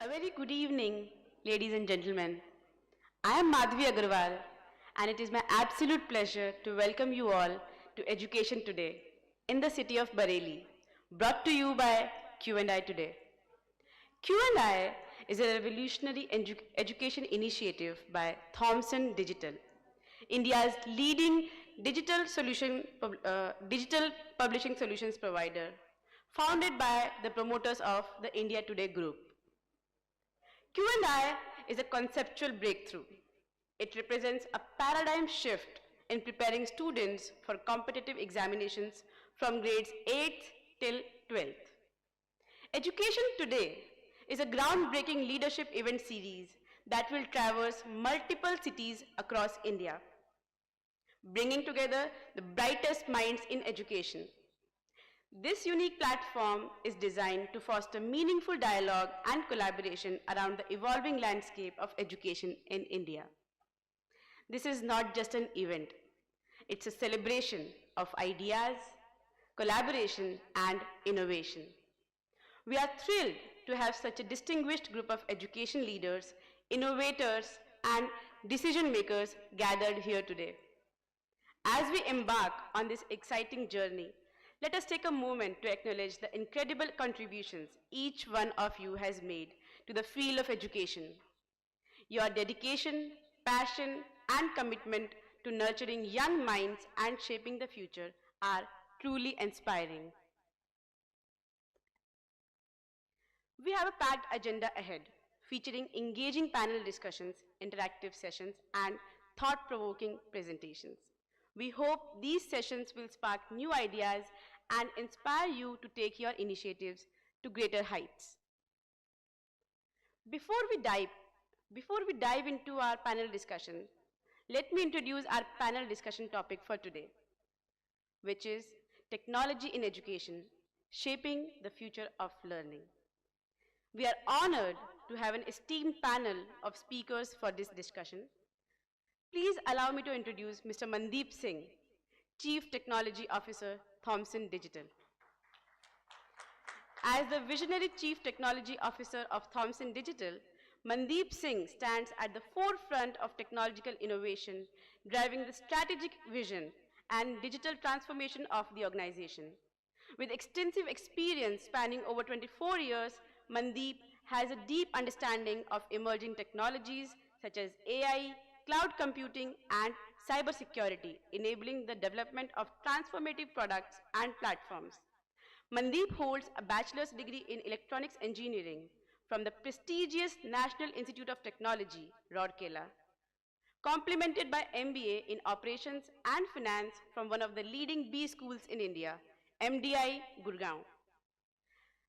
A very good evening, ladies and gentlemen. I am Madhvi Agarwal, and it is my absolute pleasure to welcome you all to Education Today in the city of Bareilly, brought to you by Q&I Today. Q&I is a revolutionary education initiative by Thomson Digital, India's leading digital publishing solutions provider, founded by the promoters of the India Today Group. Q&I is a conceptual breakthrough. It represents a paradigm shift in preparing students for competitive examinations from grades 8th till 12th. Education Today is a groundbreaking leadership event series that will traverse multiple cities across India, bringing together the brightest minds in education. This unique platform is designed to foster meaningful dialogue and collaboration around the evolving landscape of education in India. This is not just an event, it's a celebration of ideas, collaboration, and innovation. We are thrilled to have such a distinguished group of education leaders, innovators, and decision makers gathered here today. As we embark on this exciting journey, let us take a moment to acknowledge the incredible contributions each one of you has made to the field of education. Your dedication, passion, and commitment to nurturing young minds and shaping the future are truly inspiring. We have a packed agenda ahead, featuring engaging panel discussions, interactive sessions, and thought-provoking presentations. We hope these sessions will spark new ideas and inspire you to take your initiatives to greater heights. Before we dive into our panel discussion, let me introduce our panel discussion topic for today, which is Technology in Education, Shaping the Future of Learning. We are honored to have an esteemed panel of speakers for this discussion. Please allow me to introduce Mr. Mandeep Singh, Chief Technology Officer, Thomson Digital. As the visionary Chief Technology Officer of Thomson Digital, Mandeep Singh stands at the forefront of technological innovation, driving the strategic vision and digital transformation of the organization. With extensive experience spanning over 24 years, Mandeep has a deep understanding of emerging technologies such as AI, cloud computing, and cybersecurity, enabling the development of transformative products and platforms. Mandeep holds a bachelor's degree in electronics engineering from the prestigious National Institute of Technology, Rourkela, complemented by MBA in operations and finance from one of the leading B schools in India, MDI, Gurgaon.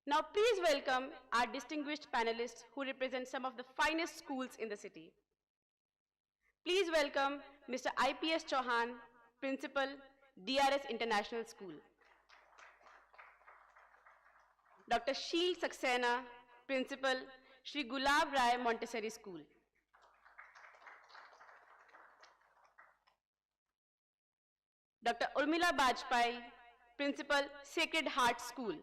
Now please welcome our distinguished panelists who represent some of the finest schools in the city. Please welcome Mr. IPS Chauhan, Principal, DRS International School. Dr. Sheel Saxena, Principal, Shri Gulab Rai Montessori School. Dr. Urmila Bajpai, Principal, Sacred Heart School.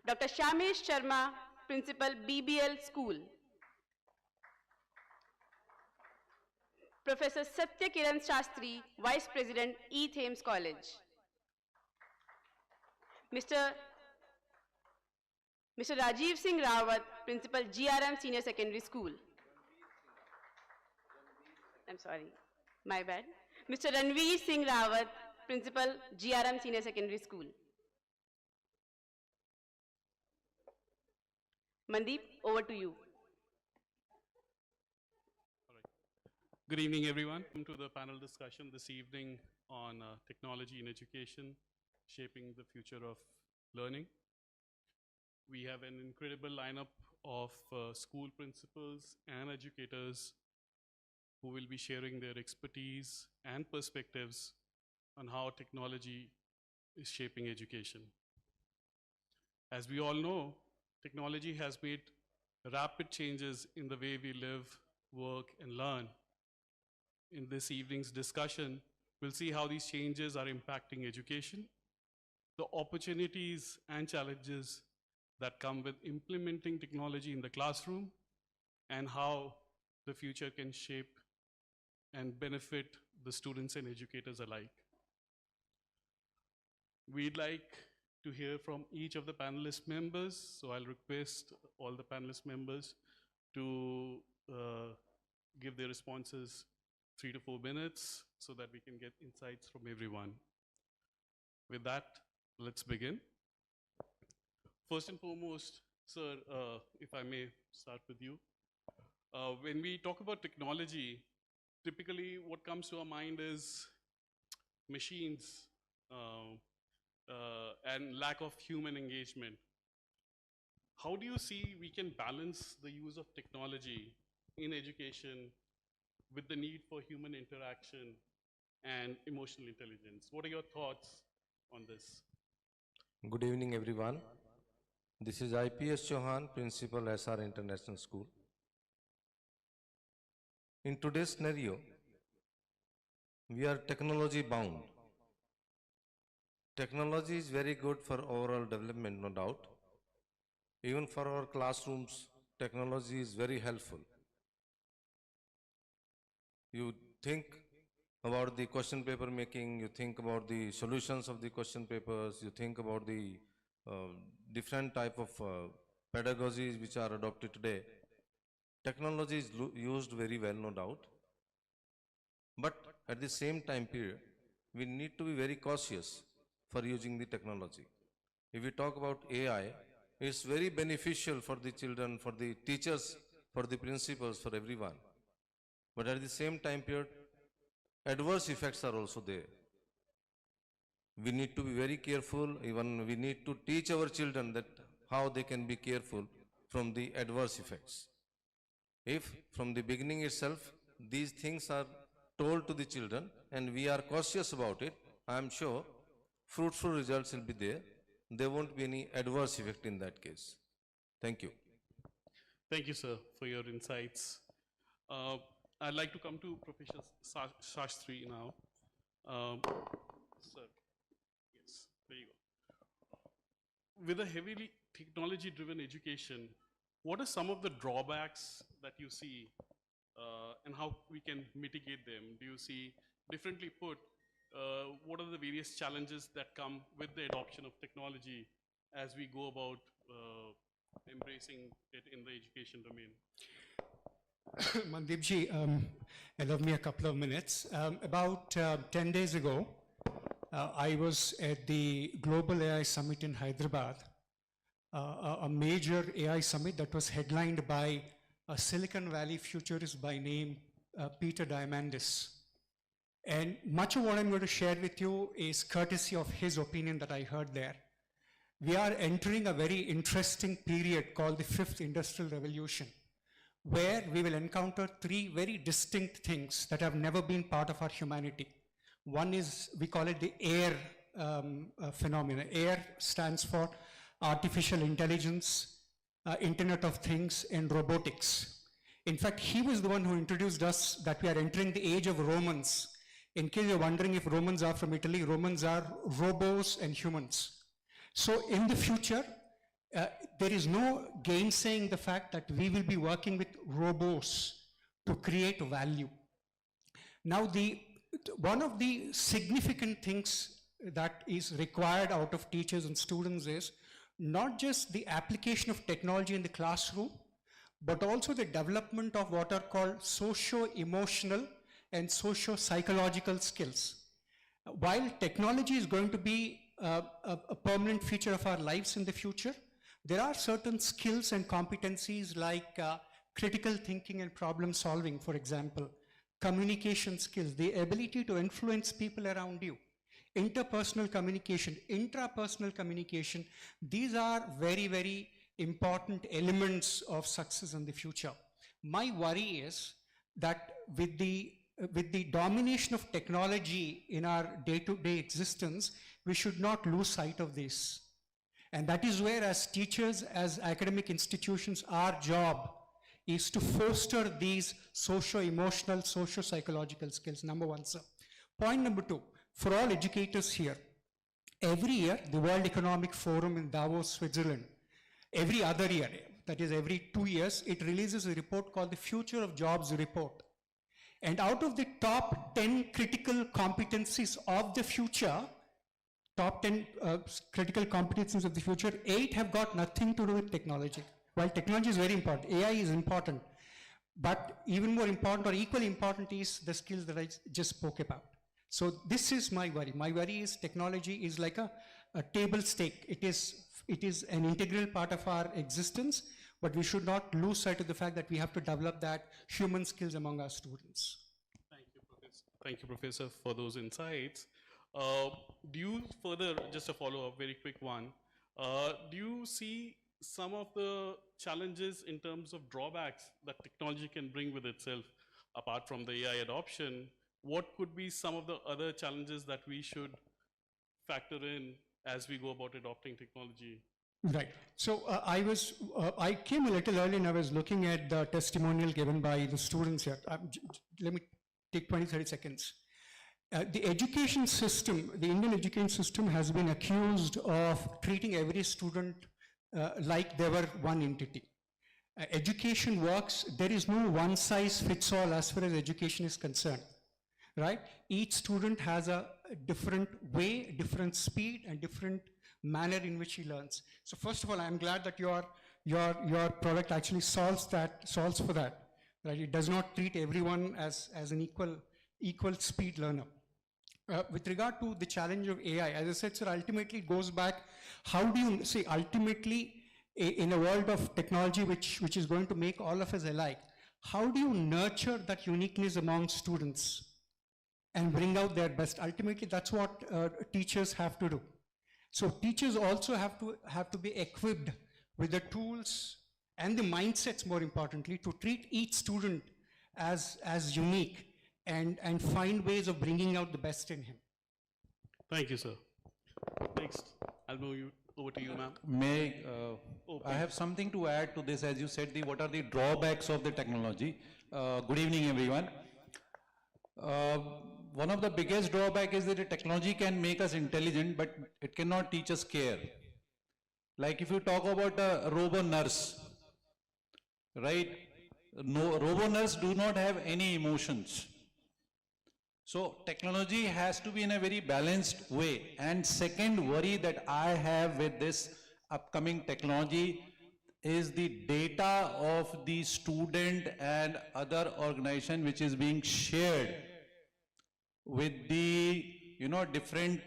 Dr. Shamesh Sharma, Principal, BBL School. Professor Satya Kiran Shastri, Vice President, E. Thames College. Mr. Rajiv Singh Rawat, Principal, GRM Senior Secondary School. I'm sorry, my bad. Mr. Ranveer Singh Rawat, Principal, GRM Senior Secondary School. Mandeep, over to you. Good evening, everyone. Welcome to the panel discussion this evening on technology in education, shaping the future of learning. We have an incredible lineup of school principals and educators who will be sharing their expertise and perspectives on how technology is shaping education. As we all know, technology has made rapid changes in the way we live, work, and learn. In this evening's discussion, we'll see how these changes are impacting education, the opportunities and challenges that come with implementing technology in the classroom and how the future can shape and benefit the students and educators alike. We'd like to hear from each of the panelist members, so I'll request all the panelist members to give their responses 3 to 4 minutes so that we can get insights from everyone. With that, let's begin. First and foremost, sir, if I may start with you. When we talk about technology, typically what comes to our mind is machines and lack of human engagement. How do you see we can balance the use of technology in education with the need for human interaction and emotional intelligence? What are your thoughts on this? Good evening, everyone. This is IPS Chauhan, Principal SR International School. In today's scenario, we are technology bound. Technology is very good for overall development, no doubt. Even for our classrooms, technology is very helpful. You think about the question paper making, you think about the solutions of the question papers, you think about the different type of pedagogies which are adopted today. Technology is used very well, no doubt. But at the same time period, we need to be very cautious for using the technology. If we talk about AI, it's very beneficial for the children, for the teachers, for the principals, for everyone. But at the same time period, adverse effects are also there. We need to be very careful, even we need to teach our children that how they can be careful from the adverse effects. If from the beginning itself, these things are told to the children and we are cautious about it, I am sure fruitful results will be there. There won't be any adverse effect in that case. Thank you. Thank you, sir, for your insights. I'd like to come to Professor Shastri now. Sir, yes, there you go. With a heavily technology-driven education, what are some of the drawbacks that you see and how we can mitigate them? Do you see, differently put, what are the various challenges that come with the adoption of technology as we go about embracing it in the education domain? Mandipji, allow me a couple of minutes. About 10 days ago, I was at the Global AI Summit in Hyderabad, a major AI summit that was headlined by a Silicon Valley futurist by name Peter Diamandis. And much of what I'm going to share with you is courtesy of his opinion that I heard there. We are entering a very interesting period called the Fifth Industrial Revolution, where we will encounter three very distinct things that have never been part of our humanity. One is, we call it the AIR phenomena. AIR stands for Artificial Intelligence, Internet of Things, and Robotics. In fact, he was the one who introduced us that we are entering the age of Romans. In case you're wondering if Romans are from Italy, Romans are robos and humans. So in the future, there is no gainsaying the fact that we will be working with robos to create value. Now, one of the significant things that is required out of teachers and students is not just the application of technology in the classroom, but also the development of what are called socio-emotional and socio-psychological skills. While technology is going to be a permanent feature of our lives in the future, there are certain skills and competencies like critical thinking and problem solving, for example, communication skills, the ability to influence people around you, interpersonal communication, intrapersonal communication. These are very, very important elements of success in the future. My worry is that with the domination of technology in our day-to-day existence, we should not lose sight of this. And that is where, as teachers, as academic institutions, our job is to foster these socio-emotional, socio-psychological skills. Number one, sir. Point number two, for all educators here, every year, the World Economic Forum in Davos, Switzerland, Every other year, that is every 2 years, it releases a report called the Future of Jobs Report. And out of the top 10 critical competencies of the future, top 10 critical competencies of the future, 8 have got nothing to do with technology. While technology is very important, AI is important, but even more important or equally important is the skills that I just spoke about. So this is my worry. My worry is technology is like a table stake. It is an integral part of our existence, but we should not lose sight of the fact that we have to develop that human skills among our students. Thank you, Professor. Thank you, Professor, for those insights. Do you further, just a follow-up, very quick one, do you see some of the challenges in terms of drawbacks that technology can bring with itself, apart from the AI adoption? What could be some of the other challenges that we should factor in as we go about adopting technology? Right. So I came a little early and I was looking at the testimonial given by the students here. Let me take 20, 30 seconds. The education system, the Indian education system has been accused of treating every student like they were one entity. Education works, there is no one size fits all as far as education is concerned, right? Each student has a different way, different speed, and different manner in which he learns. So first of all, I'm glad that your product actually solves for that, right? It does not treat everyone as an equal speed learner. With regard to the challenge of AI, as I said, sir, ultimately it goes back, how do you say, ultimately, in a world of technology which is going to make all of us alike, how do you nurture that uniqueness among students and bring out their best? Ultimately, that's what teachers have to do. So teachers also have to be equipped with the tools and the mindsets, more importantly, to treat each student as unique and find ways of bringing out the best in him. Thank you, sir. Next, I'll move over to you, ma'am. I have something to add to this. As you said, what are the drawbacks of the technology? Good evening, everyone. One of the biggest drawback is that the technology can make us intelligent, but it cannot teach us care. Like if you talk about a robo-nurse, right? No, robo-nurse do not have any emotions. So technology has to be in a very balanced way. And second worry that I have with this upcoming technology is the data of the student and other organization which is being shared with the different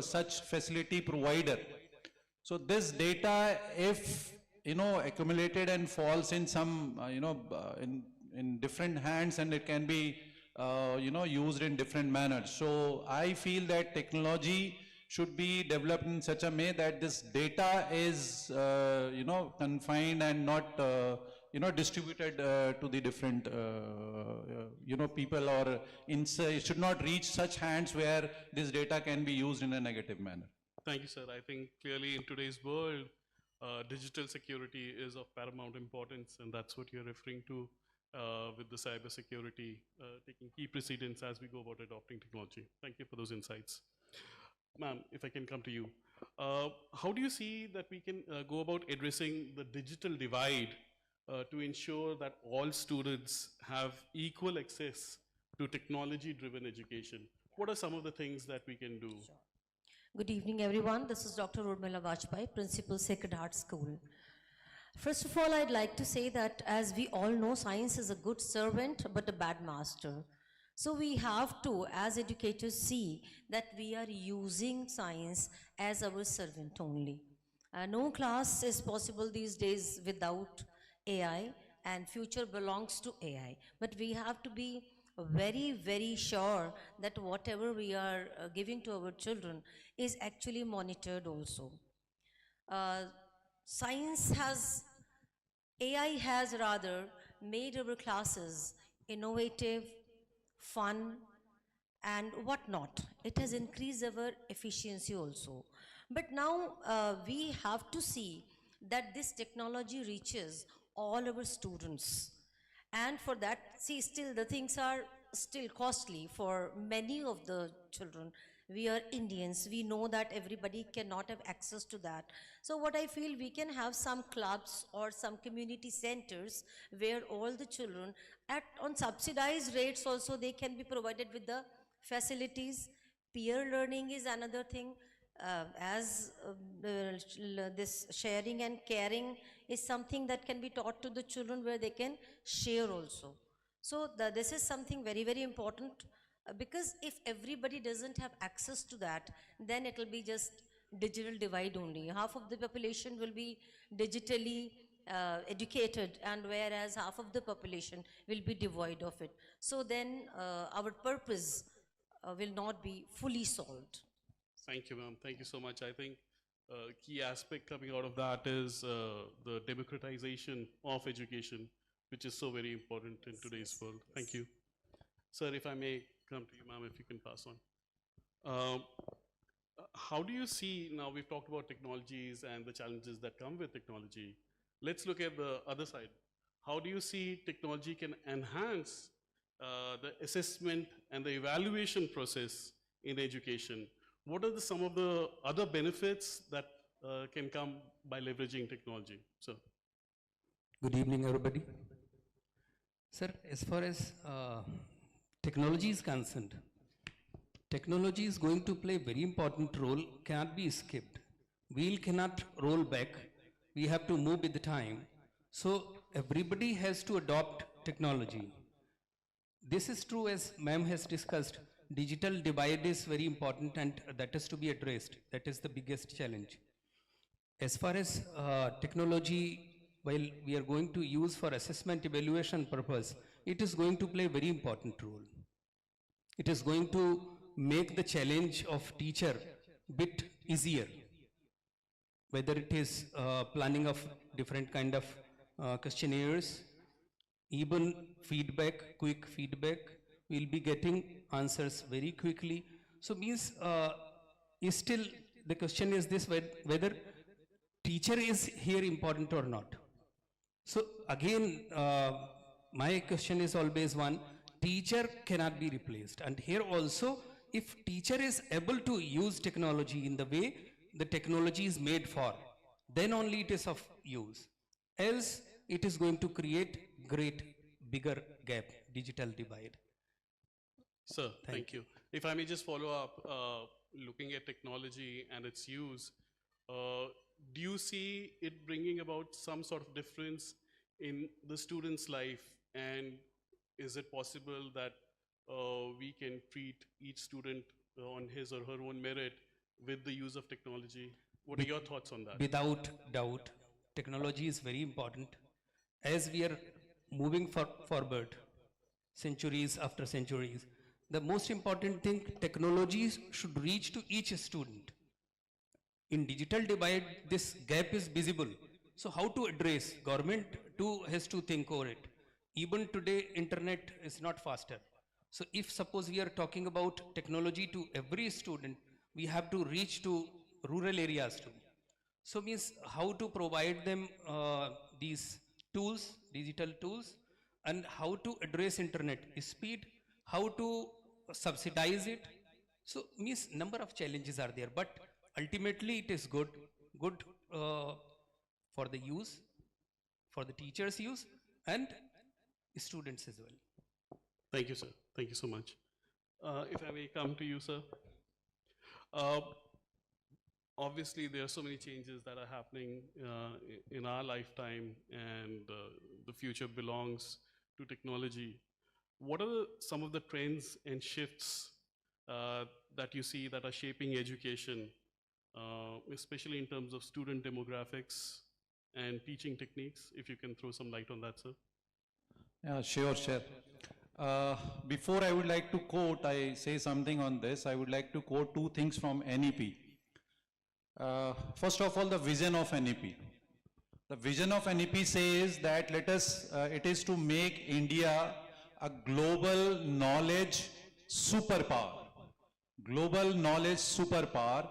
such facility provider. So this data, if accumulated and falls in some in different hands, and it can be used in different manners. So I feel that technology should be developed in such a way that this data is confined and not distributed to the different people, or it should not reach such hands where this data can be used in a negative manner. Thank you, sir. I think clearly in today's world, digital security is of paramount importance, and that's what you're referring to with the cyber security taking key precedence as we go about adopting technology. Thank you for those insights. Ma'am, if I can come to you. How do you see that we can go about addressing the digital divide to ensure that all students have equal access to technology-driven education? What are some of the things that we can do? Sure. Good evening, everyone. This is Dr. Urmila Vajpayee, Principal, Sacred Heart School. First of all, I'd like to say that as we all know, science is a good servant but a bad master. So we have to, as educators, see that we are using science as our servant only. No class is possible these days without AI, and future belongs to AI. But we have to be very, very sure that whatever we are giving to our children is actually monitored also. AI has rather made our classes innovative, fun, and whatnot. It has increased our efficiency also. But now we have to see that this technology reaches all our students. And for that, see, still the things are still costly for many of the children. We are Indians. We know that everybody cannot have access to that. So what I feel, we can have some clubs or some community centers where all the children on subsidized rates also, they can be provided with the facilities. Peer learning is another thing. This sharing and caring is something that can be taught to the children, where they can share also. So this is something very, very important, because if everybody doesn't have access to that, then it will be just digital divide only. Half of the population will be digitally educated, and whereas half of the population will be devoid of it. So then our purpose will not be fully solved. Thank you, ma'am. Thank you so much. I think key aspect coming out of that is the democratization of education, which is so very important in today's world. Thank you. Sir, if I may come to you, ma'am, if you can pass on. How do you see, now we've talked about technologies and the challenges that come with technology. Let's look at the other side. How do you see technology can enhance the assessment and the evaluation process in education? What are some of the other benefits that can come by leveraging technology? So, Good evening, everybody. Sir, as far as technology is concerned, technology is going to play a very important role, cannot be skipped. Wheel cannot roll back. We have to move with the time. So everybody has to adopt technology. This is true, as ma'am has discussed. Digital divide is very important, and that is to be addressed. That is the biggest challenge. As far as technology, while we are going to use for assessment evaluation purpose, it is going to play a very important role. It is going to make the challenge of teacher bit easier. Whether it is planning of different kind of questionnaires, even feedback, quick feedback, we'll be getting answers very quickly. So means, is still the question is this, whether teacher is here important or not. So again, my question is always one, teacher cannot be replaced. And here also, if teacher is able to use technology in the way the technology is made for, then only it is of use. Else, it is going to create great, bigger gap, digital divide. sir, thank you. If I may just follow up, looking at technology and its use, do you see it bringing about some sort of difference in the student's life? And is it possible that we can treat each student on his or her own merit with the use of technology? What are your thoughts on that? Without doubt, technology is very important. As we are moving forward, centuries after centuries, the most important thing, technology should reach to each student. In digital divide, this gap is visible. So how to address? Government too has to think over it. Even today, internet is not faster. So if suppose we are talking about technology to every student, we have to reach to rural areas too. So means how to provide them these tools, digital tools, and how to address internet speed, how to subsidize it. So means number of challenges are there, but ultimately it is good for the use, for the teachers' use, and students as well. Thank you, sir. Thank you so much. If I may come to you, sir. Obviously, there are so many changes that are happening in our lifetime, and the future belongs to technology. What are some of the trends and shifts that you see that are shaping education, especially in terms of student demographics and teaching techniques? If you can throw some light on that, sir. Yeah, sure. Before I would like to I say something on this, I would like to quote two things from NEP. First of all, the vision of NEP. The vision of NEP says that it is to make India a global knowledge superpower. Global knowledge superpower.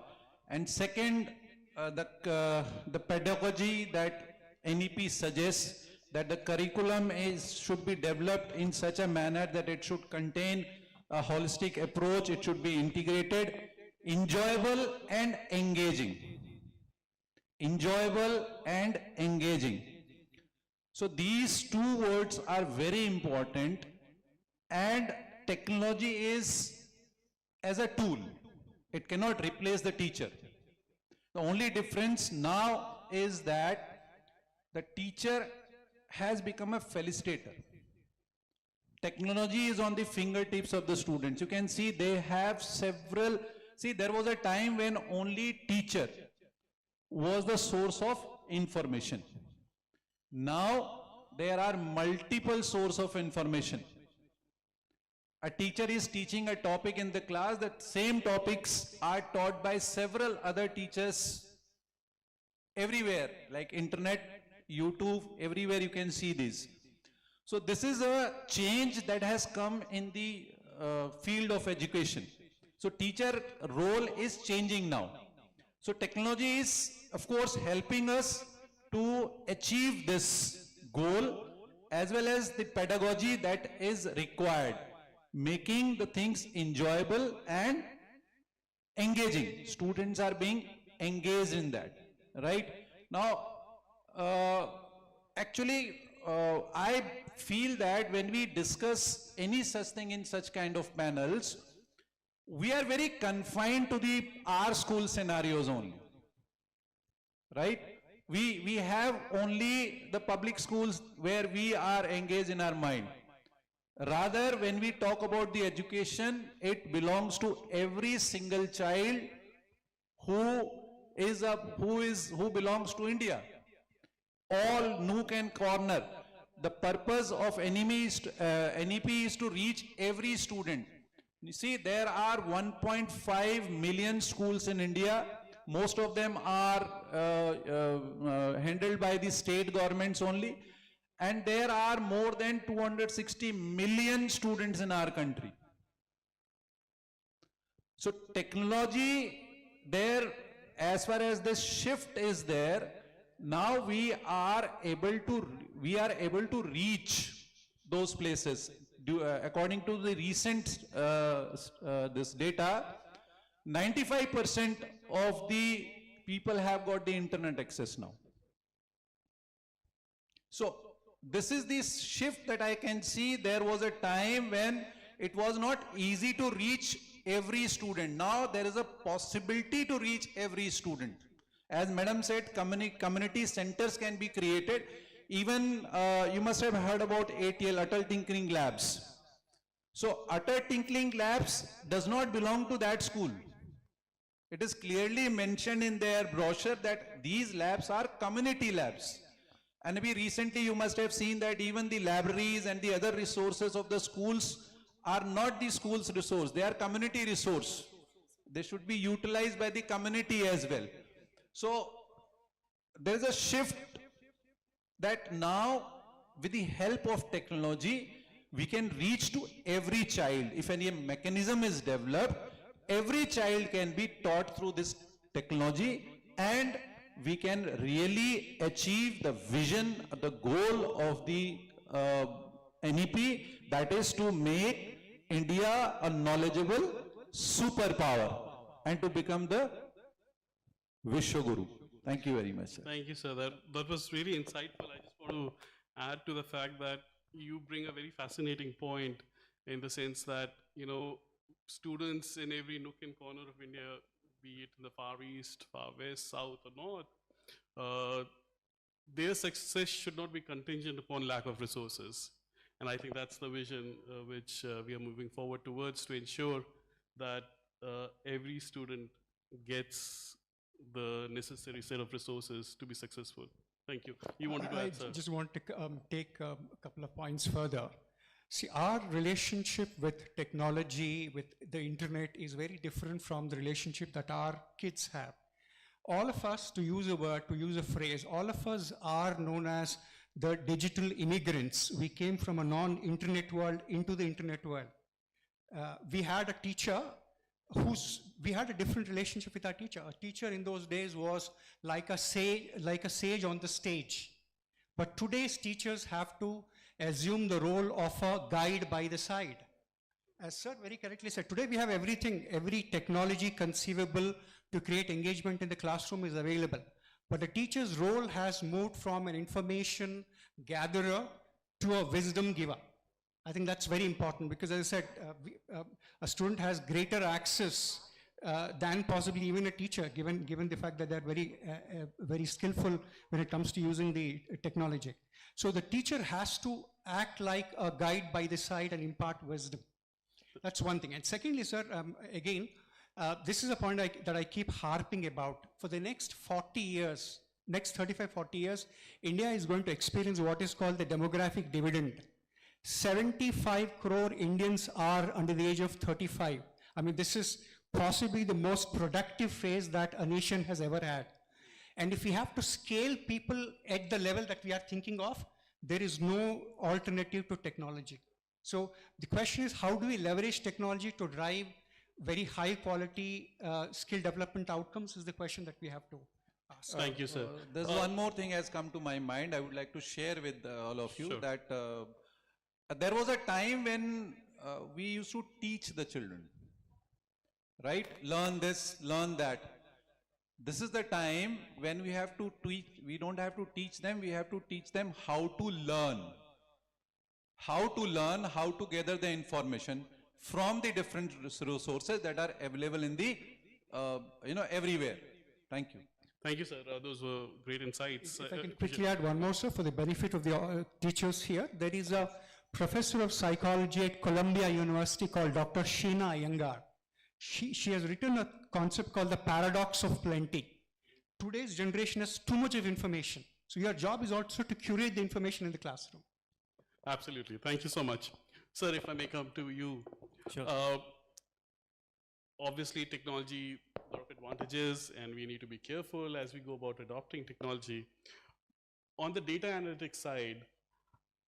And second, the pedagogy that NEP suggests, that the curriculum should be developed in such a manner that it should contain a holistic approach, it should be integrated, enjoyable and engaging. Enjoyable and engaging. So these two words are very important, and technology is as a tool. It cannot replace the teacher. The only difference now is that the teacher has become a felicitator. Technology is on the fingertips of the students. You can see they have several, see there was a time when only teacher was the source of information. Now there are multiple sources of information. A teacher is teaching a topic in the class, that same topics are taught by several other teachers everywhere, like internet, YouTube, everywhere you can see this. So this is a change that has come in the field of education. So teacher role is changing now. So technology is, of course, helping us to achieve this goal, as well as the pedagogy that is required, making the things enjoyable and engaging. Students are being engaged in that, right? Now, actually, I feel that when we discuss any such thing in such kind of panels, we are very confined to the our school scenarios only, right? We have only the public schools where we are engaged in our mind. Rather, when we talk about the education, it belongs to every single child who belongs to India. All nook and corner. The purpose of NEP is to reach every student. You see, there are 1.5 million schools in India. Most of them are handled by the state governments only. And there are more than 260 million students in our country. So technology there, as far as this shift is there, now we are able to reach those places. According to the recent this data, 95% of the people have got the internet access now. So this is the shift that I can see. There was a time when it was not easy to reach every student. Now there is a possibility to reach every student. As Madam said, community centers can be created. Even you must have heard about ATL, Atal Tinkering Labs. So Atal Tinkering Labs does not belong to that school. It is clearly mentioned in their brochure that these labs are community labs. And maybe recently you must have seen that even the libraries and the other resources of the schools are not the school's resource, they are community resource. They should be utilized by the community as well. So there is a shift that now with the help of technology, we can reach to every child. If any mechanism is developed, every child can be taught through this technology, and we can really achieve the vision, the goal of the NEP, that is to make India a knowledgeable superpower and to become the Vishwaguru. Thank you very much, sir. Thank you, sir. That was really insightful. I just want to add to the fact that you bring a very fascinating point in the sense that, you know, students in every nook and corner of India, be it in the Far East, Far West, South or North, their success should not be contingent upon lack of resources. And I think that's the vision which we are moving forward towards, to ensure that every student gets the necessary set of resources to be successful. Thank you. You wanted to add, sir? I just want to take a couple of points further. See, our relationship with technology, with the internet, is very different from the relationship that our kids have. All of us, to use a word, to use a phrase, all of us are known as the digital immigrants. We came from a non-internet world into the internet world. We had a teacher we had a different relationship with our teacher. A teacher in those days was like a sage on the stage. But today's teachers have to assume the role of a guide by the side. As sir very correctly said, today we have everything, every technology conceivable to create engagement in the classroom is available. But the teacher's role has moved from an information gatherer to a wisdom giver. I think that's very important because, as I said, a student has greater access than possibly even a teacher, given the fact that they're very skillful when it comes to using the technology. So the teacher has to act like a guide by the side and impart wisdom. That's one thing. And secondly, sir, again, this is a point that I keep harping about. For the next 40 years, next 35, 40 years, India is going to experience what is called the demographic dividend. 75 crore Indians are under the age of 35. I mean, this is possibly the most productive phase that a nation has ever had. And if we have to scale people at the level that we are thinking of, there is no alternative to technology. So the question is, how do we leverage technology to drive very high quality skill development outcomes is the question that we have to ask. Thank you, sir. There's one more thing has come to my mind. I would like to share with all of you Sure. that there was a time when we used to teach the children, right? Learn this, learn that. This is the time when we have to teach, we don't have to teach them, we have to teach them how to learn. How to learn, how to gather the information from the different resources that are available in the, everywhere. Thank you. Thank you, sir. Those were great insights. If I can quickly add one more, sir, for the benefit of the teachers here. There is a professor of psychology at Columbia University called Dr. Sheena Iyengar. She has written a concept called the paradox of plenty. Today's generation has too much of information. So your job is also to curate the information in the classroom. Absolutely. Thank you so much. Sir, if I may come to you. Sure. Obviously, technology, a lot of advantages, and we need to be careful as we go about adopting technology. On the data analytics side,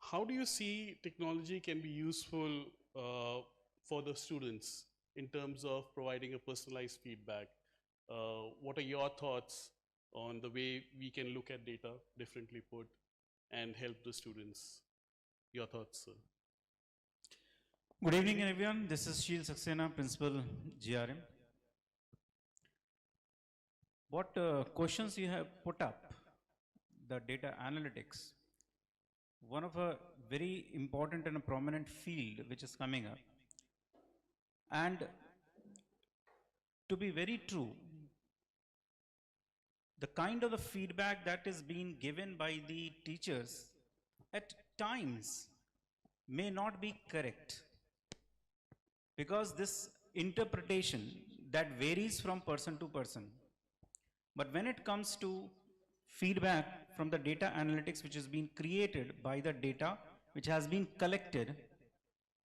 how do you see technology can be useful for the students in terms of providing a personalized feedback? What are your thoughts on the way we can look at data differently put and help the students? Your thoughts, sir. Good evening, everyone. This is Sheel Saxena, Principal, GRM. What questions you have put up, the data analytics, one of a very important and a prominent field which is coming up. And to be very true, the kind of the feedback that is being given by the teachers at times may not be correct, because this interpretation that varies from person to person. But when it comes to feedback from the data analytics which has been created by the data which has been collected,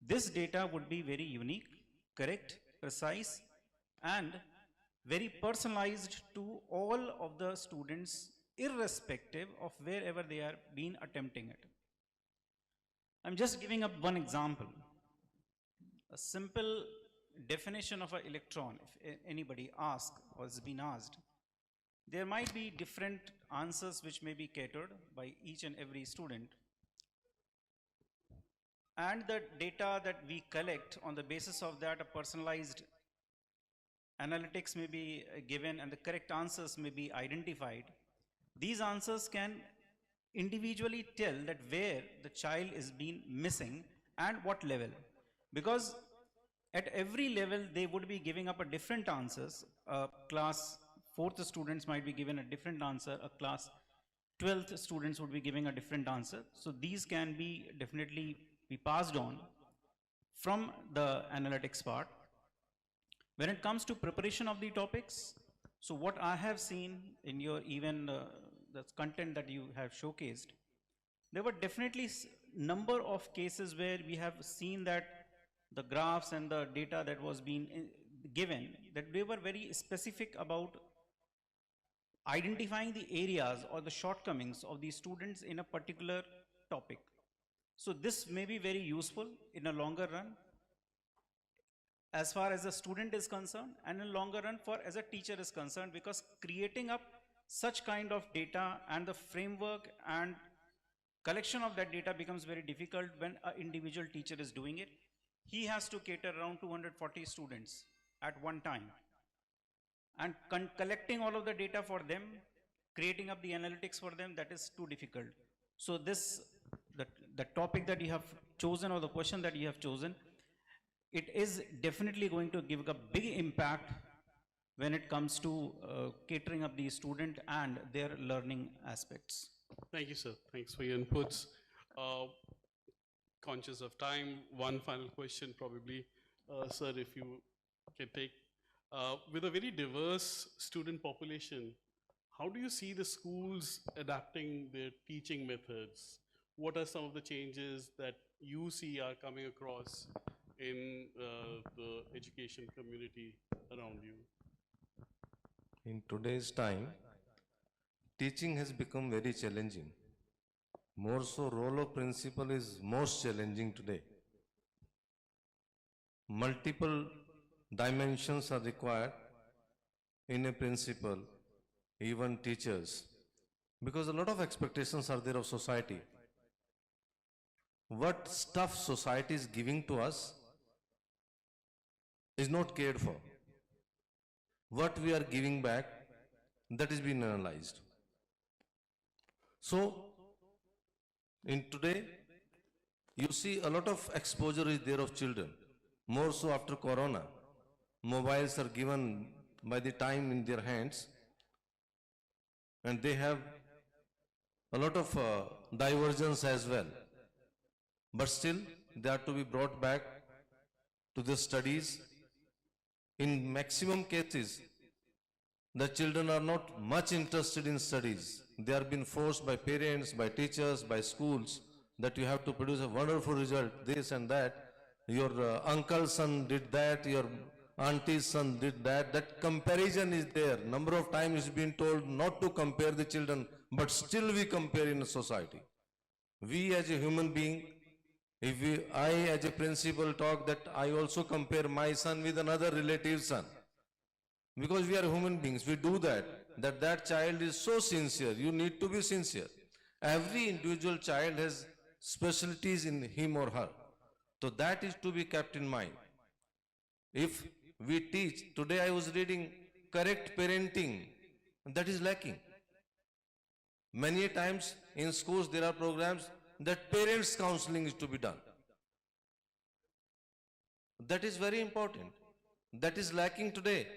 this data would be very unique, correct, precise, and very personalized to all of the students, irrespective of wherever they are been attempting it. I'm just giving up one example. A simple definition of an electron, if anybody asks or has been asked, there might be different answers which may be catered by each and every student. And the data that we collect, on the basis of that, a personalized analytics may be given and the correct answers may be identified. These answers can individually tell that where the child is being missing and what level. Because at every level they would be giving up a different answers. Class 4th students might be given a different answer, a class 12th students would be giving a different answer. So these can be definitely be passed on from the analytics part. When it comes to preparation of the topics, so what I have seen in your even the content that you have showcased, there were definitely number of cases where we have seen that the graphs and the data that was being given, that they were very specific about identifying the areas or the shortcomings of the students in a particular topic. So this may be very useful in a longer run as far as the student is concerned, and in a longer run for as a teacher is concerned, because creating up such kind of data and the framework and collection of that data becomes very difficult when an individual teacher is doing it. he has to cater around 240 students at one time. And collecting all of the data for them, creating up the analytics for them, that is too difficult. So the topic that you have chosen, or the question that you have chosen, it is definitely going to give a big impact when it comes to catering up the student and their learning aspects. Thank you, sir. Thanks for your inputs. Uh, Conscious of time, one final question probably. Sir, if you can take, with a very diverse student population, how do you see the schools adapting their teaching methods? What are some of the changes that you see are coming across in the education community around you? In today's time, teaching has become very challenging. More so, role of principal is most challenging today. Multiple dimensions are required in a principal, even teachers, because a lot of expectations are there of society. What stuff society is giving to us is not cared for. What we are giving back, that is being analyzed. So, in today, you see a lot of exposure is there of children, more so after Corona. Mobiles are given by the time in their hands, and they have a lot of divergence as well. But still, they are to be brought back to the studies. In maximum cases, the children are not much interested in studies. They are being forced by parents, by teachers, by schools, that you have to produce a wonderful result, this and that. Your uncle's son did that, your auntie's son did that. That comparison is there. Number of times it's been told not to compare the children, but still we compare in a society. We as a human being, I as a principal talk that I also compare my son with another relative's son. Because we are human beings, we do that child is so sincere, you need to be sincere. Every individual child has specialties in him or her. So that is to be kept in mind. If we teach, today I was reading correct parenting, that is lacking. Many times in schools there are programs that parents counseling is to be done. That is very important. That is lacking today.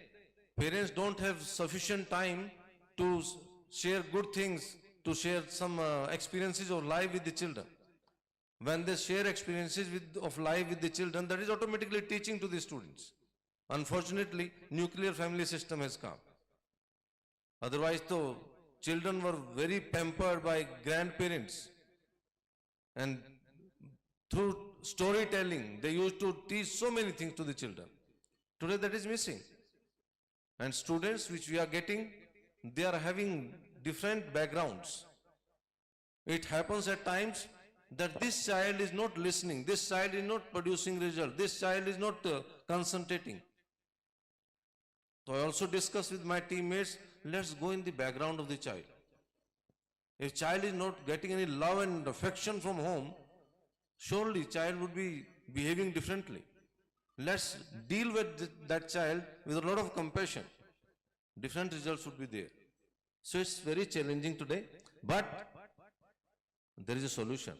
Parents don't have sufficient time to share good things, to share some experiences of life with the children. When they share experiences of life with the children, that is automatically teaching to the students. Unfortunately, nuclear family system has come. Otherwise, though, children were very pampered by grandparents. And through storytelling, they used to teach so many things to the children. Today that is missing. And students which we are getting, they are having different backgrounds. It happens at times that this child is not listening, this child is not producing result, this child is not concentrating. So I also discuss with my teammates, let's go in the background of the child. If child is not getting any love and affection from home, surely child would be behaving differently. Let's deal with that child with a lot of compassion. Different results would be there. So it's very challenging today, but there is a solution.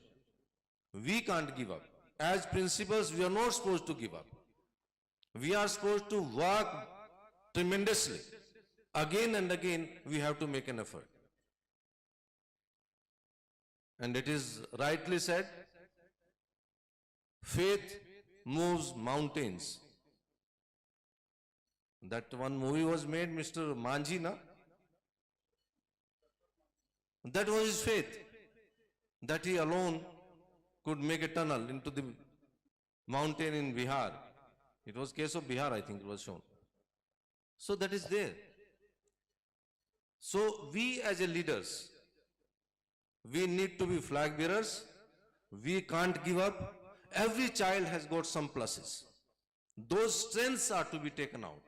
We can't give up. As principals, we are not supposed to give up. We are supposed to work tremendously. Again and again, we have to make an effort. And it is rightly said, faith moves mountains. That one movie was made, Mr. Manji, na? That was his faith, that he alone could make a tunnel into the mountain in Bihar. It was case of Bihar, I think it was shown. So that is there. So we as a leaders, we need to be flag bearers. We can't give up. Every child has got some pluses. Those strengths are to be taken out.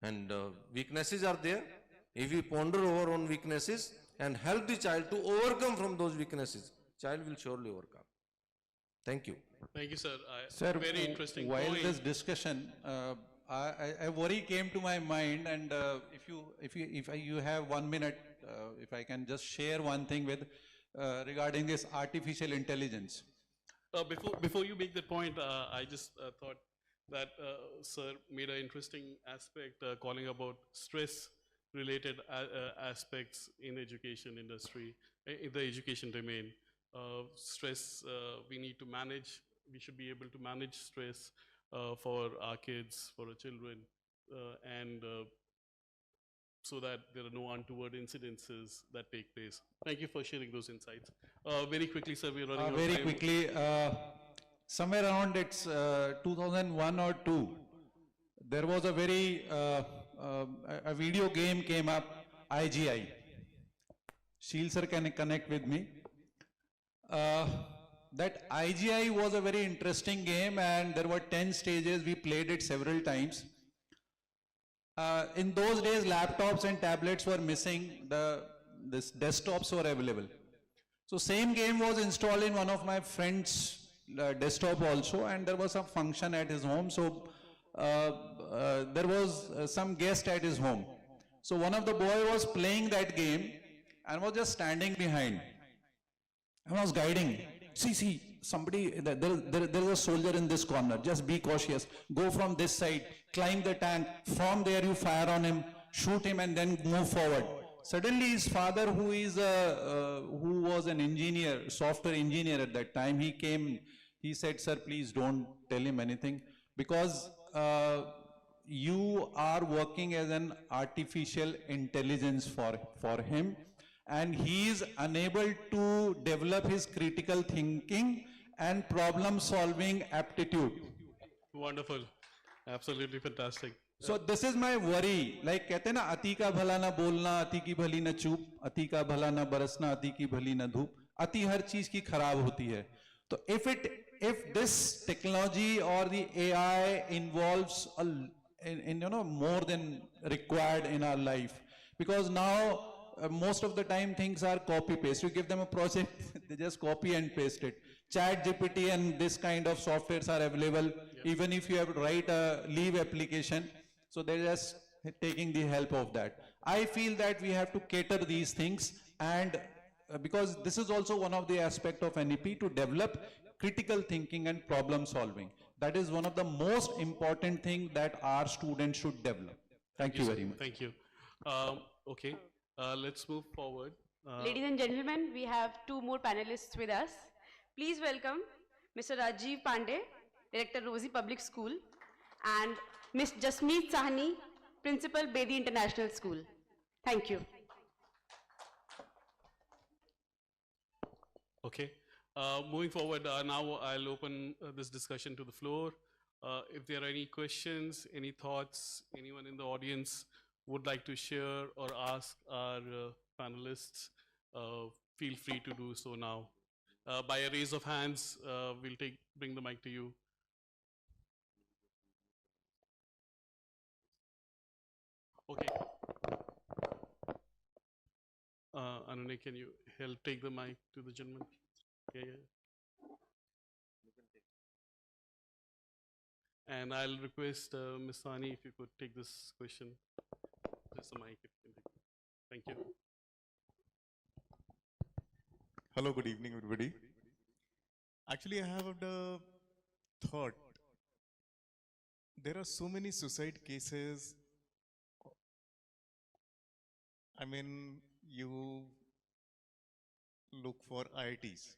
And weaknesses are there. If we ponder over on weaknesses and help the child to overcome from those weaknesses, child will surely overcome. Thank you. Thank you, sir. Sir, Very interesting while point. this discussion, a worry came to my mind, and if you have 1 minute, if I can just share one thing with regarding this artificial intelligence. Before you make that point, I just thought that sir made an interesting aspect calling about stress-related aspects in education industry, in the education domain. Stress, we need to manage. We should be able to manage stress for our kids, for our children, and so that there are no untoward incidences that take place. Thank you for sharing those insights. Very quickly, sir, we're running out of Very time. quickly, somewhere around it's 2001 or 2, there was a a video game came up, IGI. Sheel sir can connect with me. That IGI was a very interesting game, and there were 10 stages. We played it several times. In those days, laptops and tablets were missing. This desktops were available. So same game was installed in one of my friend's desktop also, and there was some function at his home. So there was some guest at his home. So one of the boy was playing that game and was just standing behind. I was guiding. See, somebody, there is a soldier in this corner. Just be cautious. Go from this side, climb the tank. From there you fire on him, shoot him, and then move forward. Suddenly his father, who was an engineer, software engineer at that time, he came, he said, sir, please don't tell him anything, because you are working as an artificial intelligence for him, and he is unable to develop his critical thinking and problem solving aptitude. Wonderful. Absolutely fantastic. So this is my worry. Like कहते ना अति का भला ना बोलना, अति की भली ना चूप, अति का भला ना बरसना, अति की भली ना धूप, अति हर चीज की खराब होती है. So if this technology or the AI involves in more than required in our life, because now most of the time things are copy paste. You give them a project, they just copy and paste it. Chat GPT and this kind of softwares are available. Even if you have to write a leave application, so they're just taking the help of that. I feel that we have to cater these things, and because this is also one of the aspects of NEP, to develop critical thinking and problem solving. That is one of the most important things that our students should develop. Thank you very much. Thank you. Okay, let's move forward. Ladies and gentlemen, we have two more panelists with us. Please welcome Mr. Rajiv Pandey, Director, Rosie Public School, and Ms. Jasmeet Sahni, Principal, Bedi International School. Thank you. Okay. Moving forward, now I'll open this discussion to the floor. If there are any questions, any thoughts, anyone in the audience would like to share or ask our panelists, feel free to do so now. By a raise of hands, we'll bring the mic to you. Okay. Anune, can you help take the mic to the gentleman? Yeah. And I'll request Ms. Sani if you could take this question. Just the mic if you can take it. Thank you. Hello, good evening, everybody. Actually, I have the thought. There are so many suicide cases. I mean, you look for IITs.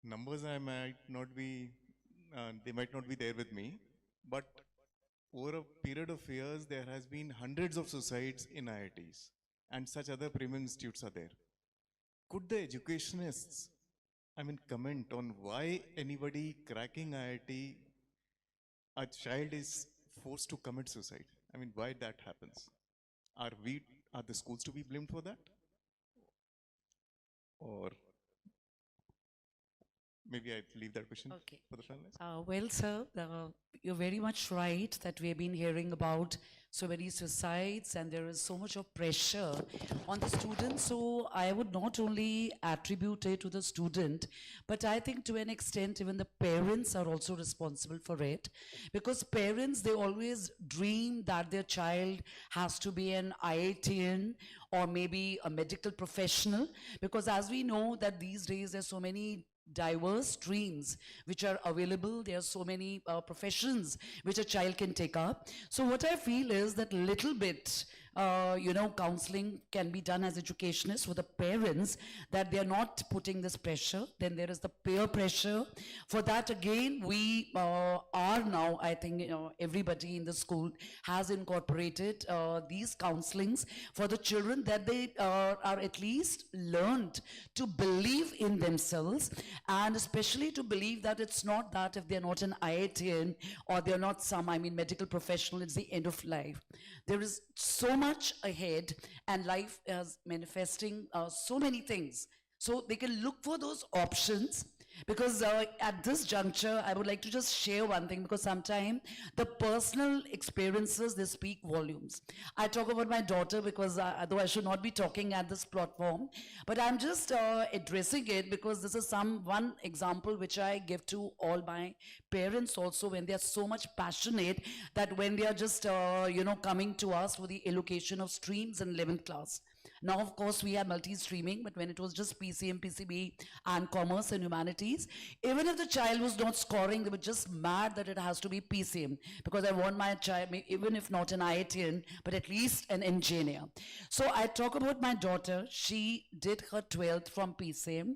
Numbers I might not be, they might not be there with me, but over a period of years, there has been hundreds of suicides in IITs, and such other premium institutes are there. Could the educationists, comment on why anybody cracking IIT, a child is forced to commit suicide? Why that happens? Are the schools to be blamed for that? Or maybe I leave that question for the panelists. Well, sir, you're very much right that we have been hearing about so many suicides, and there is so much of pressure on the student. So I would not only attribute it to the student, but I think to an extent even the parents are also responsible for it, because parents, they always dream that their child has to be an IITian or maybe a medical professional, because as we know that these days there's so many diverse streams which are available. There are so many professions which a child can take up. So what I feel is that little bit, counseling can be done as educationists for the parents, that they're not putting this pressure. Then there is the peer pressure. For that again, we are now, I think, everybody in the school has incorporated these counselings for the children, that they are at least learned to believe in themselves, and especially to believe that it's not that if they're not an IITian or they're not some, medical professional, it's the end of life. There is so much ahead, and life is manifesting so many things. So they can look for those options, because at this juncture, I would like to just share one thing, because sometimes the personal experiences, they speak volumes. I talk about my daughter because though I should not be talking at this platform, but I'm just addressing it because this is one example which I give to all my parents also, when they are so much passionate, that when they are just, coming to us for the allocation of streams in 11th class. Now, of course, we have multi-streaming, but when it was just PCM, PCB, and commerce and humanities, even if the child was not scoring, they were just mad that it has to be PCM, because I want my child, even if not an IITian, but at least an engineer. So I talk about my daughter. She did her 12th from PCM,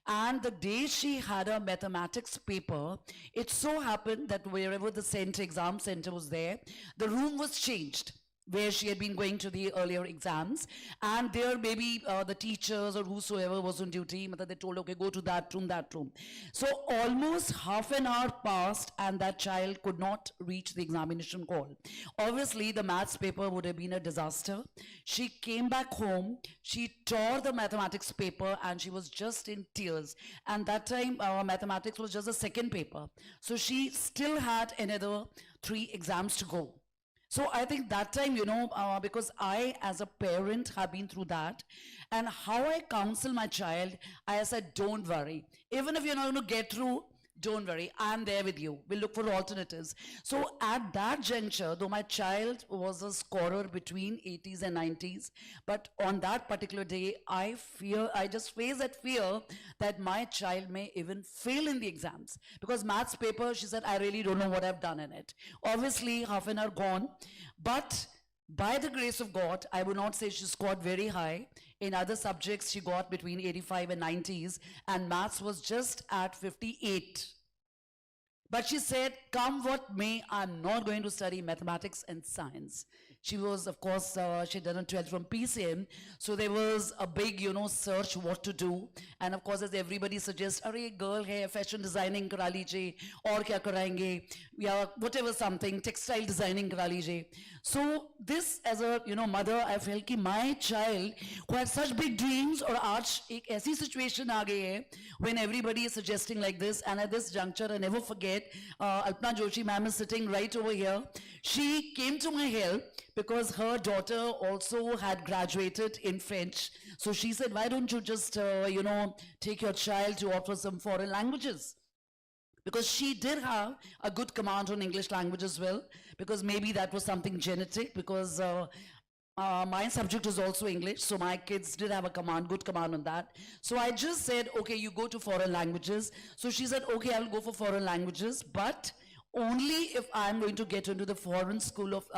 and the day she had a mathematics paper, it so happened that wherever the exam center was there, the room was changed, where she had been going to the earlier exams, and there maybe the teachers or whosoever was on duty, they told, okay, go to that room. So almost half an hour passed, and that child could not reach the examination hall. Obviously, the maths paper would have been a disaster. She came back home, she tore the mathematics paper, and she was just in tears. And that time, mathematics was just the second paper. So she still had another 3 exams to go. So I think that time, because I as a parent have been through that, and how I counsel my child, I said, don't worry. Even if you're not going to get through, don't worry, I'm there with you. We'll look for alternatives. So at that juncture, though my child was a scorer between 80s and 90s, but on that particular day, I just face that fear that my child may even fail in the exams. Because maths paper, she said, I really don't know what I've done in it. Obviously, half an hour gone, but by the grace of God, I would not say she scored very high. In other subjects, she got between 85 and 90s, and maths was just at 58. But she said, come what may, I'm not going to study mathematics and science. She was, of course, she done a 12th from PCM, so there was a big, search what to do. And of course, as everybody suggests, arey girl hai, fashion designing kara lijiye, aur kya karayenge, yeah, whatever something, textile designing kara lijiye. So this, as a, mother, I felt ki my child who had such big dreams, or aaj ek aisi situation aa gayi hai, when everybody is suggesting like this, and at this juncture, I never forget, Alpna Joshi ma'am is sitting right over here. She came to my help, because her daughter also had graduated in French. So she said, why don't you just, take your child to opt for some foreign languages? Because she did have a good command on English language as well, because maybe that was something genetic, because my subject is also English, so my kids did have a good command on that. So I just said, okay, you go to foreign languages. So she said, okay, I'll go for foreign languages, but only if I'm going to get into the foreign school of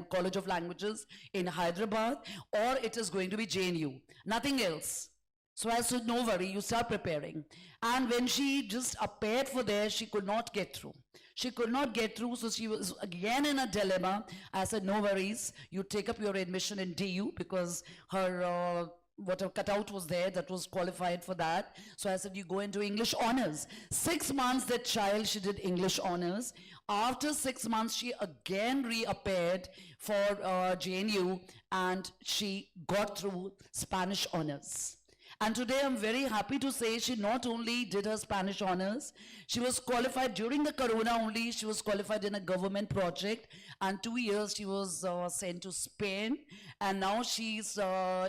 College of Languages in Hyderabad, or it is going to be JNU, nothing else. So I said, no worry, you start preparing. And when she just appeared for there, she could not get through. She could not get through, so she was again in a dilemma. I said, no worries, you take up your admission in DU, because her what a cutout was there that was qualified for that. So I said, you go into English honors. 6 months, that child, she did English honors. After 6 months, she again reappeared for JNU, and she got through Spanish honors. And today I'm very happy to say she not only did her Spanish honors, she was qualified during the corona only, she was qualified in a government project, and 2 years she was sent to Spain, and now she's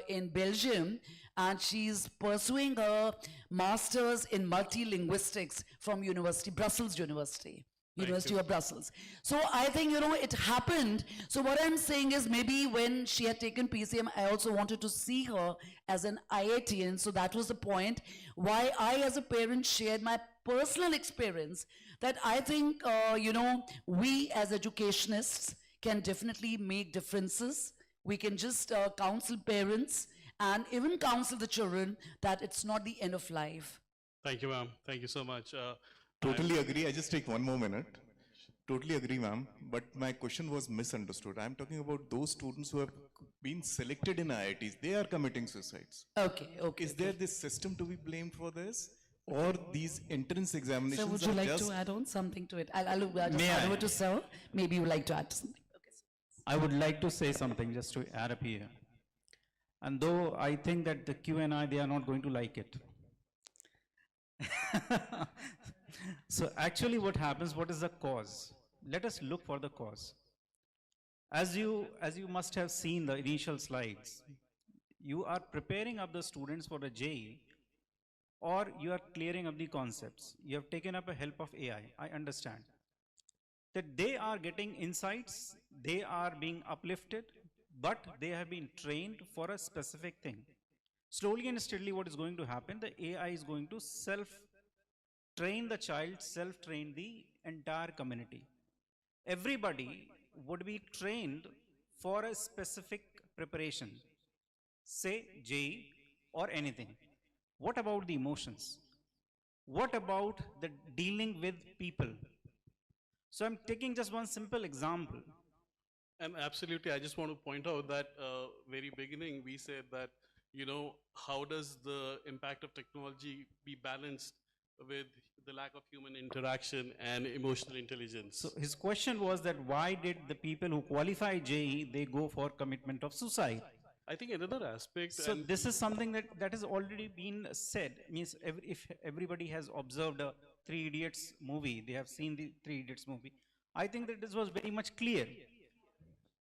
in Belgium, and she's pursuing her master's in multilinguistics from Brussels University. University of Brussels. So I think, it happened. So what I'm saying is maybe when she had taken PCM, I also wanted to see her as an IITian. So that was the point why I as a parent shared my personal experience that I think, we as educationists can definitely make differences. We can just counsel parents and even counsel the children that it's not the end of life. Thank you, ma'am. Thank you so much. Totally agree. I just take 1 more minute. Totally agree, ma'am. But my question was misunderstood. I'm talking about those students who have been selected in IITs. They are committing suicides. Okay. Is there this system to be blamed for this? Or these entrance examinations Sir, would you are like just... to add on something to it? I'll just hand over to Sir. Maybe you would like to add something. Okay, sir. I would like to say something just to add up here. And though I think that the Q&I, they are not going to like it. So actually what happens, what is the cause? Let us look for the cause. As you must have seen the initial slides, you are preparing up the students for the JEE, or you are clearing up the concepts. You have taken up a help of AI, I understand. That they are getting insights, they are being uplifted, but they have been trained for a specific thing. Slowly and steadily what is going to happen, the AI is going to self-train the child, self-train the entire community. Everybody would be trained for a specific preparation, say JEE or anything. What about the emotions? What about the dealing with people? So I'm taking just one simple example. And absolutely, I just want to point out that very beginning we said that, how does the impact of technology be balanced with the lack of human interaction and emotional intelligence? So his question was that why did the people who qualify JEE, they go for commitment of suicide? I think another aspect. So this is something that has already been said. Means if everybody has observed a Three Idiots movie, they have seen the Three Idiots movie, I think that this was very much clear.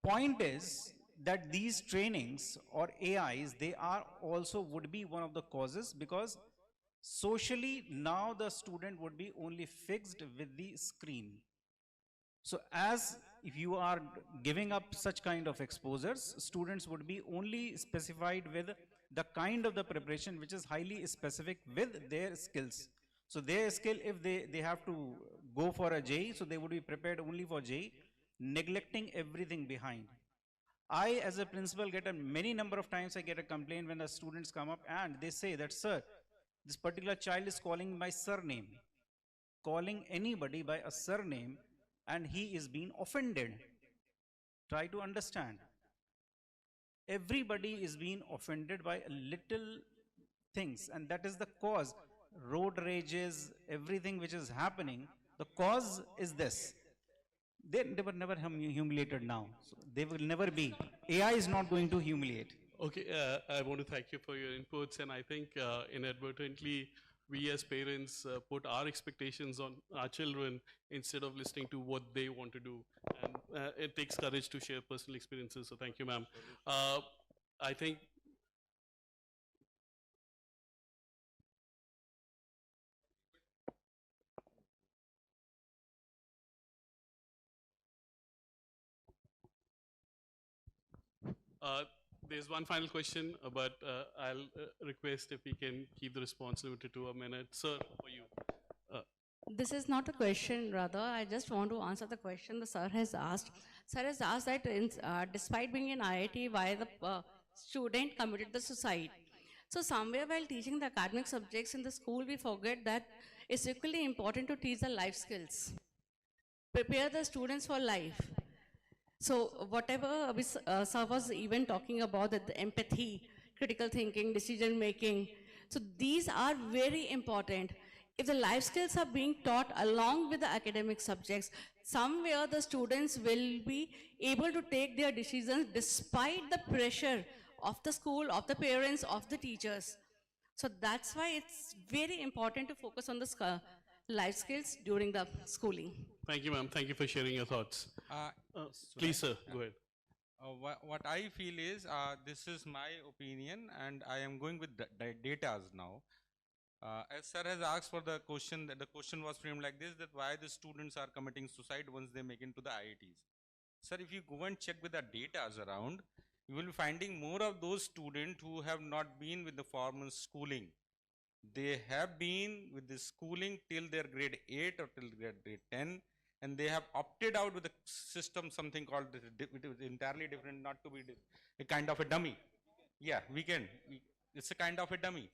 Point is that these trainings or AIs, they are also would be one of the causes, because socially now the student would be only fixed with the screen. So as if you are giving up such kind of exposures, students would be only specified with the kind of the preparation which is highly specific with their skills. So their skill, if they have to go for a JEE, so they would be prepared only for JEE, neglecting everything behind. I as a principal get a many number of times I get a complaint when the students come up and they say that, sir, this particular child is calling my surname, calling anybody by a surname, and he is being offended. Try to understand. Everybody is being offended by little things, and that is the cause. Road rages, everything which is happening, the cause is this. They were never humiliated now. So they will never be. AI is not going to humiliate. Okay, I want to thank you for your inputs, and I think inadvertently we as parents put our expectations on our children instead of listening to what they want to do. And it takes courage to share personal experiences, so thank you, ma'am. I think there's one final question, but I'll request if we can keep the response limited to a minute. Sir, for you. This is not a question, rather. I just want to answer the question the sir has asked. Sir has asked that despite being in IIT, why the student committed the suicide. So somewhere while teaching the academic subjects in the school, we forget that it's equally important to teach the life skills. Prepare the students for life. So whatever sir was even talking about, that the empathy, critical thinking, decision making, so these are very important. If the life skills are being taught along with the academic subjects, somewhere the students will be able to take their decisions despite the pressure of the school, of the parents, of the teachers. So that's why it's very important to focus on the life skills during the schooling. Thank you, ma'am. Thank you for sharing your thoughts. Should Please, I? sir, go ahead. What I feel is, this is my opinion, and I am going with the data now. As sir has asked for the question, that the question was framed like this: that why the students are committing suicide once they make into the IITs. Sir, if you go and check with the data around, you will be finding more of those students who have not been with the formal schooling. They have been with the schooling till their grade 8 or till grade 10, and they have opted out with the system, something called, it is entirely different, not to be a kind of a dummy. Yeah, it's a kind of a dummy.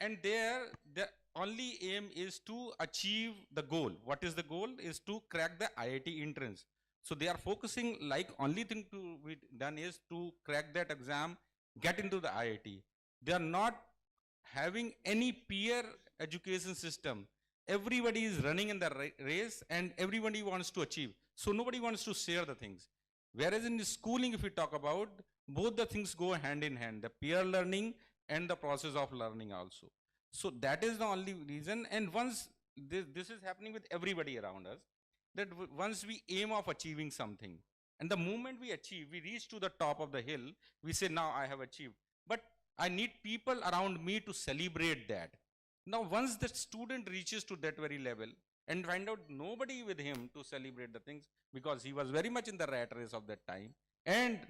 And there, the only aim is to achieve the goal. What is the goal? Is to crack the IIT entrance. So they are focusing, like, only thing to be done is to crack that exam, get into the IIT. They are not having any peer education system. Everybody is running in the race, and everybody wants to achieve. So nobody wants to share the things. Whereas in the schooling, if we talk about, both the things go hand in hand, the peer learning and the process of learning also. So that is the only reason. And once this is happening with everybody around us, that once we aim of achieving something, and the moment we achieve, we reach to the top of the hill, we say, now I have achieved. But I need people around me to celebrate that. Now, once the student reaches to that very level and find out nobody with him to celebrate the things, because he was very much in the rat race of that time. And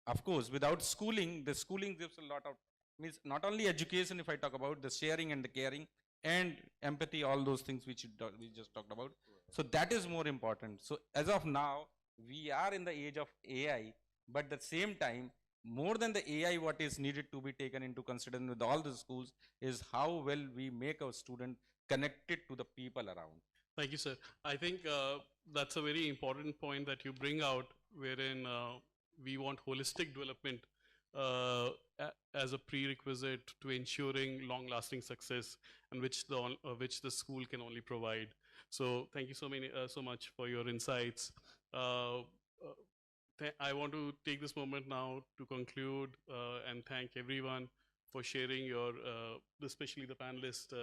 of course, without schooling, the schooling gives a lot of, means not only education, if I talk about the sharing and the caring and empathy, all those things which we just talked about. So that is more important. So as of now, we are in the age of AI, but at the same time, more than the AI, what is needed to be taken into consideration with all the schools is how well we make our student connected to the people around. Thank you, sir. I think that's a very important point that you bring out, wherein we want holistic development as a prerequisite to ensuring long-lasting success, and which the school can only provide. So thank you so much for your insights. I want to take this moment now to conclude and thank everyone for sharing your, especially the panelists,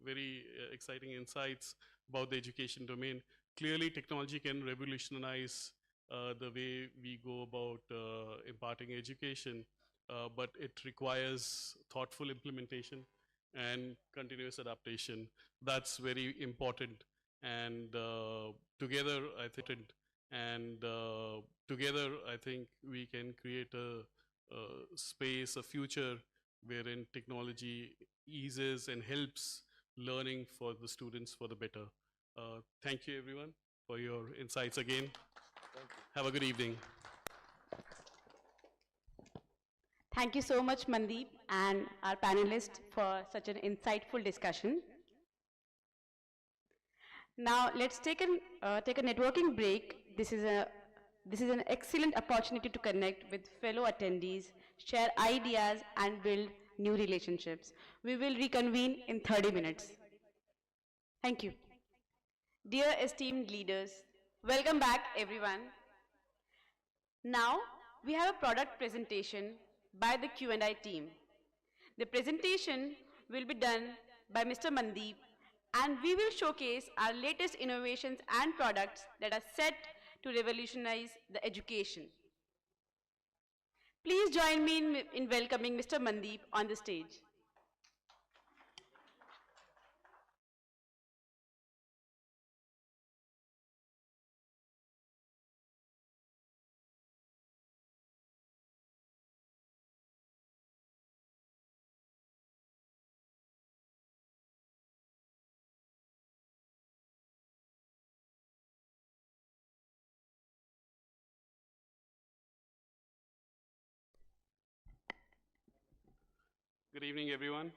very exciting insights about the education domain. Clearly, technology can revolutionize the way we go about imparting education, but it requires thoughtful implementation and continuous adaptation. That's very important. And together, I think we can create a space, a future wherein technology eases and helps learning for the students for the better. Thank you, everyone, for your insights again. Have a good evening. Thank you so much, Mandeep, and our panelists for such an insightful discussion. Now, let's take a networking break. This is an excellent opportunity to connect with fellow attendees, share ideas, and build new relationships. We will reconvene in 30 minutes. Thank you. Dear esteemed leaders, welcome back, everyone. Now, we have a product presentation by the Q&I team. The presentation will be done by Mr. Mandeep, and we will showcase our latest innovations and products that are set to revolutionize the education. Please join me in welcoming Mr. Mandeep on the stage. Good evening, everyone.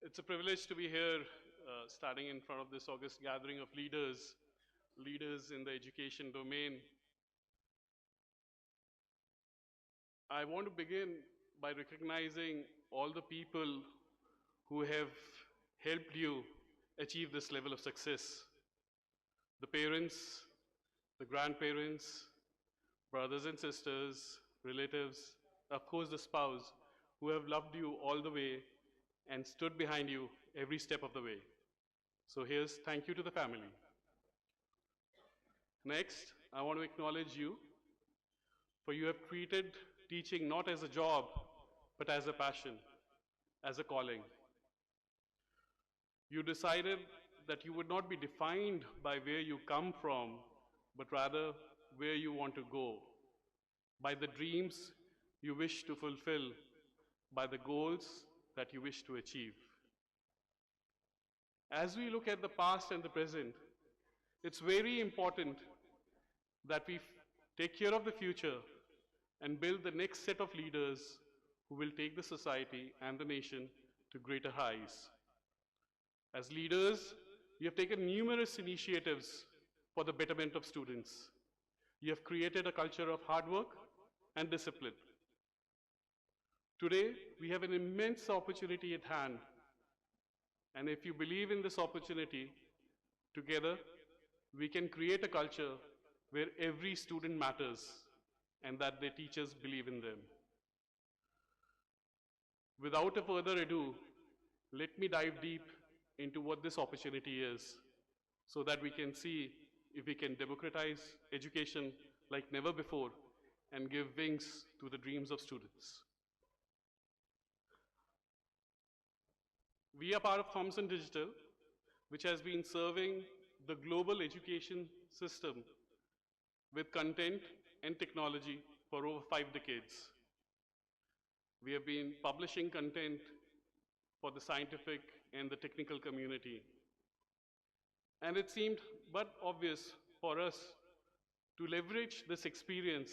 It's a privilege to be here, standing in front of this august gathering of leaders in the education domain. I want to begin by recognizing all the people who have helped you achieve this level of success. The parents, the grandparents, brothers and sisters, relatives, of course the spouse, who have loved you all the way and stood behind you every step of the way. So here's thank you to the family. Next, I want to acknowledge you, for you have treated teaching not as a job, but as a passion, as a calling. You decided that you would not be defined by where you come from, but rather where you want to go, by the dreams you wish to fulfill, by the goals that you wish to achieve. As we look at the past and the present, it's very important that we take care of the future and build the next set of leaders who will take the society and the nation to greater heights. As leaders, you have taken numerous initiatives for the betterment of students. You have created a culture of hard work and discipline. Today, we have an immense opportunity at hand. And if you believe in this opportunity, together, we can create a culture where every student matters and that their teachers believe in them. Without a further ado, let me dive deep into what this opportunity is so that we can see if we can democratize education like never before and give wings to the dreams of students. We are part of Thomson Digital, which has been serving the global education system with content and technology for over 5 decades. We have been publishing content for the scientific and the technical community. And it seemed but obvious for us to leverage this experience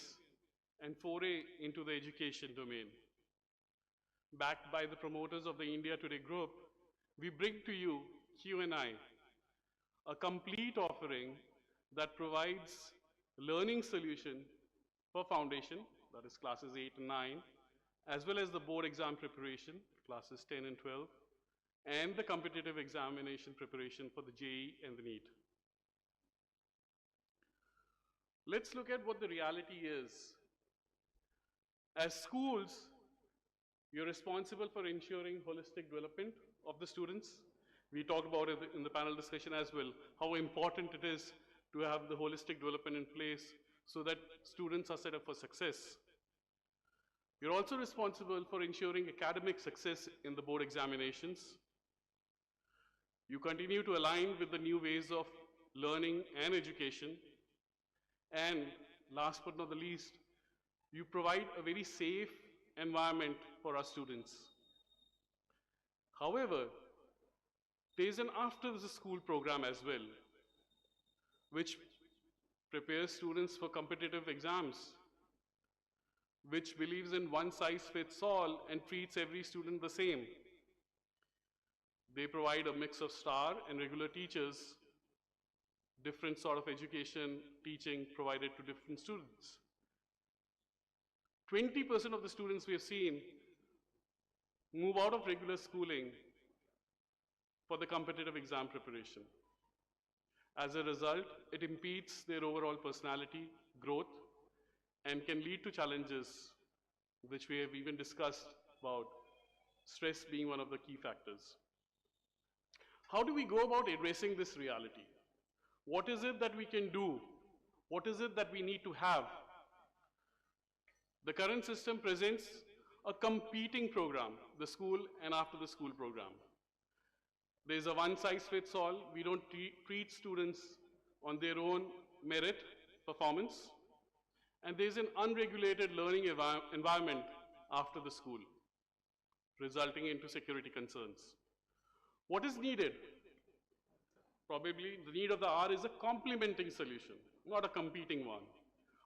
and foray into the education domain. Backed by the promoters of the India Today group, we bring to you Q&I, a complete offering that provides learning solution for foundation, that is classes 8 and 9, as well as the board exam preparation, classes 10 and 12, and the competitive examination preparation for the JEE and the NEET. Let's look at what the reality is. As schools, you're responsible for ensuring holistic development of the students. We talked about it in the panel discussion as well, how important it is to have the holistic development in place so that students are set up for success. You're also responsible for ensuring academic success in the board examinations. You continue to align with the new ways of learning and education. And last but not the least, you provide a very safe environment for our students. However, there is an after the school program as well, which prepares students for competitive exams, which believes in one size fits all and treats every student the same. They provide a mix of star and regular teachers, different sort of education, teaching provided to different students. 20% of the students we have seen move out of regular schooling for the competitive exam preparation. As a result, it impedes their overall personality growth and can lead to challenges which we have even discussed about, stress being one of the key factors. How do we go about addressing this reality? What is it that we can do? What is it that we need to have? The current system presents a competing program, the school and after the school program. There's a one size fits all. We don't treat students on their own merit, performance. And there's an unregulated learning environment after the school, resulting into security concerns. What is needed? Probably the need of the hour is a complementing solution, not a competing one.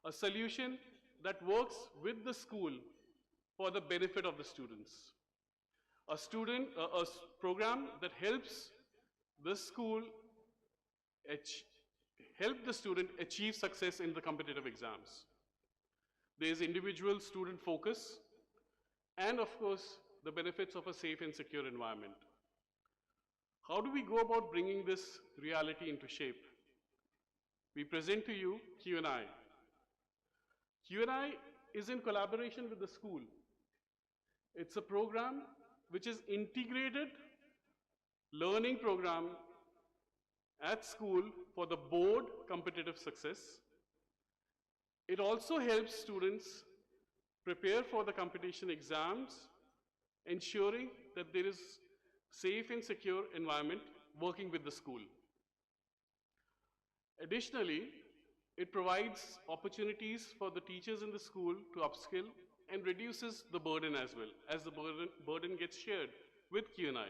A solution that works with the school for the benefit of the students. A program that helps the school help the student achieve success in the competitive exams. There's individual student focus and of course the benefits of a safe and secure environment. How do we go about bringing this reality into shape? We present to you Q&I. Q&I is in collaboration with the school. It's a program which is integrated learning program at school for the board competitive success. It also helps students prepare for the competition exams, ensuring that there is safe and secure environment working with the school. Additionally, it provides opportunities for the teachers in the school to upskill and reduces the burden as well, as the burden gets shared with Q&I.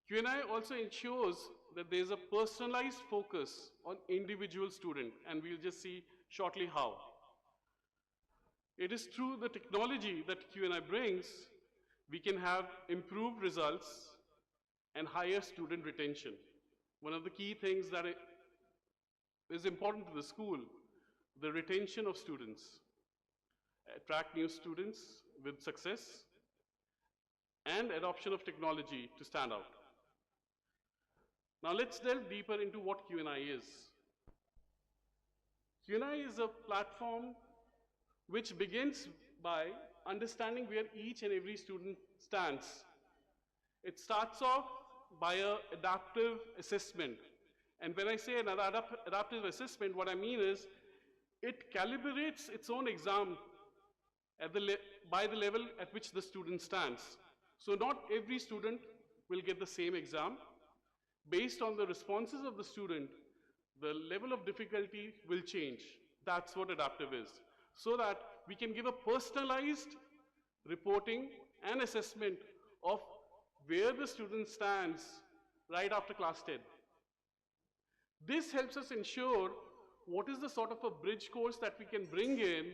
Q&I also ensures that there's a personalized focus on individual student, and we'll just see shortly how. It is through the technology that Q&I brings, we can have improved results and higher student retention. One of the key things that is important to the school, the retention of students, attract new students with success, and adoption of technology to stand out. Now let's delve deeper into what Q&I is. Q&I is a platform which begins by understanding where each and every student stands. It starts off by an adaptive assessment. And when I say an adaptive assessment, what I mean is it calibrates its own exam at by the level at which the student stands. So not every student will get the same exam. Based on the responses of the student, the level of difficulty will change. That's what adaptive is. So that we can give a personalized reporting and assessment of where the student stands right after class 10. This helps us ensure what is the sort of a bridge course that we can bring in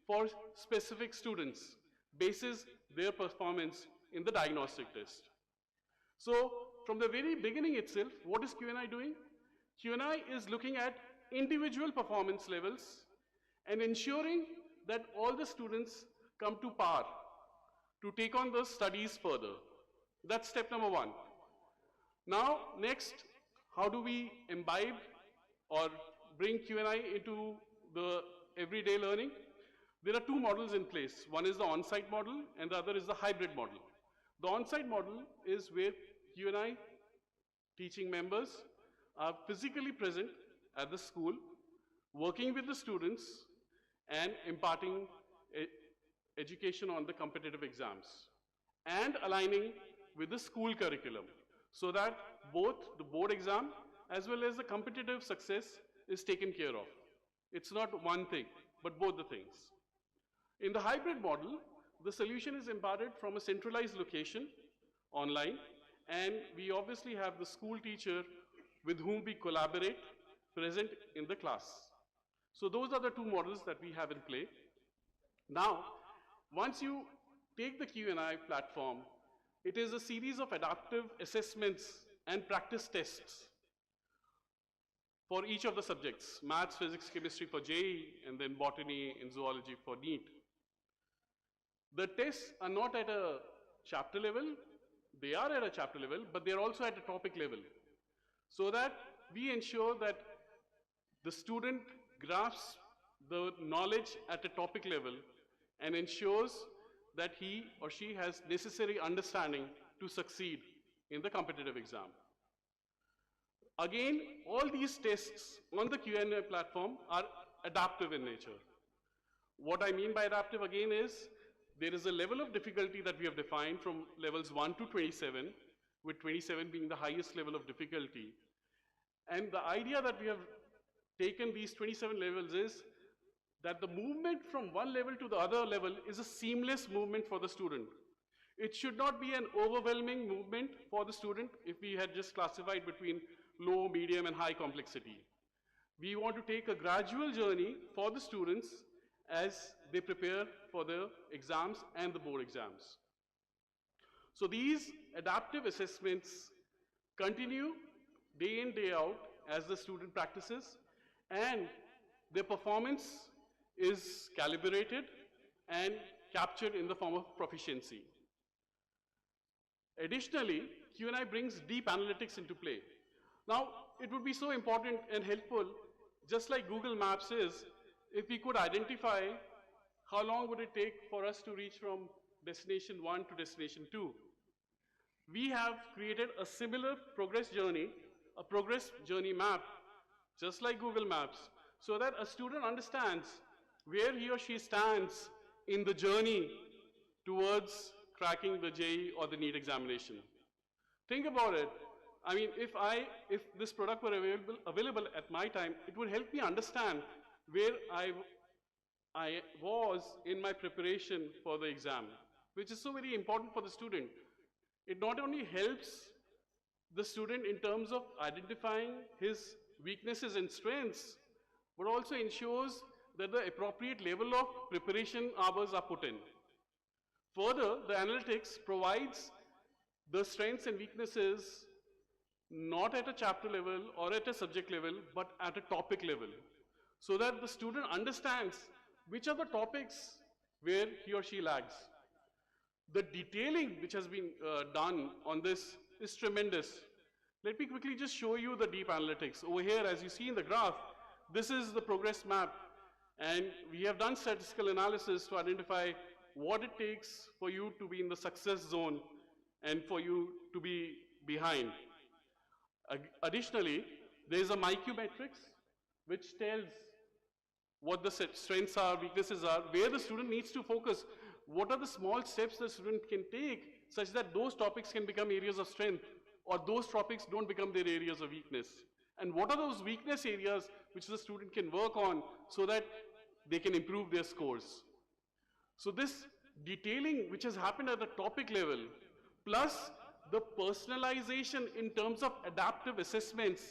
for specific students, basis their performance in the diagnostic test. So, from the very beginning itself, what is Q&I doing? Q&I is looking at individual performance levels and ensuring that all the students come to par to take on the studies further. That's step number one. Now, next, how do we imbibe or bring Q&I into the everyday learning? There are two models in place. One is the on-site model and the other is the hybrid model. The on-site model is where Q&I teaching members are physically present at the school, working with the students and imparting education on the competitive exams and aligning with the school curriculum so that both the board exam as well as the competitive success is taken care of. It's not one thing, but both the things. In the hybrid model, the solution is imparted from a centralized location online, and we obviously have the school teacher with whom we collaborate present in the class. So those are the two models that we have in play. Now, once you take the Q&I platform, it is a series of adaptive assessments and practice tests for each of the subjects, maths, physics, chemistry for JEE, and then botany and zoology for NEET. The tests are not at a chapter level, they are at a chapter level, but they're also at a topic level, so that we ensure that the student grasps the knowledge at a topic level and ensures that he or she has necessary understanding to succeed in the competitive exam. Again, all these tests on the Q&A platform are adaptive in nature. What I mean by adaptive again is, there is a level of difficulty that we have defined from levels 1 to 27, with 27 being the highest level of difficulty. And the idea that we have taken these 27 levels is that the movement from one level to the other level is a seamless movement for the student. It should not be an overwhelming movement for the student if we had just classified between low, medium, and high complexity. We want to take a gradual journey for the students as they prepare for the exams and the board exams. So these adaptive assessments continue day in, day out as the student practices, and their performance is calibrated and captured in the form of proficiency. Additionally, Q&I brings deep analytics into play. Now, it would be so important and helpful, just like Google Maps is, if we could identify how long would it take for us to reach from destination 1 to destination 2. We have created a similar progress journey, a progress journey map, just like Google Maps, so that a student understands where he or she stands in the journey towards cracking the JEE or the NEET examination. Think about it. I mean, if this product were available at my time, it would help me understand where I was in my preparation for the exam, which is so very important for the student. It not only helps the student in terms of identifying his weaknesses and strengths, but also ensures that the appropriate level of preparation hours are put in. Further, the analytics provides the strengths and weaknesses not at a chapter level or at a subject level, but at a topic level, so that the student understands which are the topics where he or she lags. The detailing which has been done on this is tremendous. Let me quickly just show you the deep analytics. Over here, as you see in the graph, this is the progress map, and we have done statistical analysis to identify what it takes for you to be in the success zone and for you to be behind. Additionally, there is a MyQ matrix which tells what the strengths are, weaknesses are, where the student needs to focus, what are the small steps the student can take such that those topics can become areas of strength or those topics don't become their areas of weakness. And what are those weakness areas which the student can work on so that they can improve their scores. So this detailing which has happened at the topic level, plus the personalization in terms of adaptive assessments,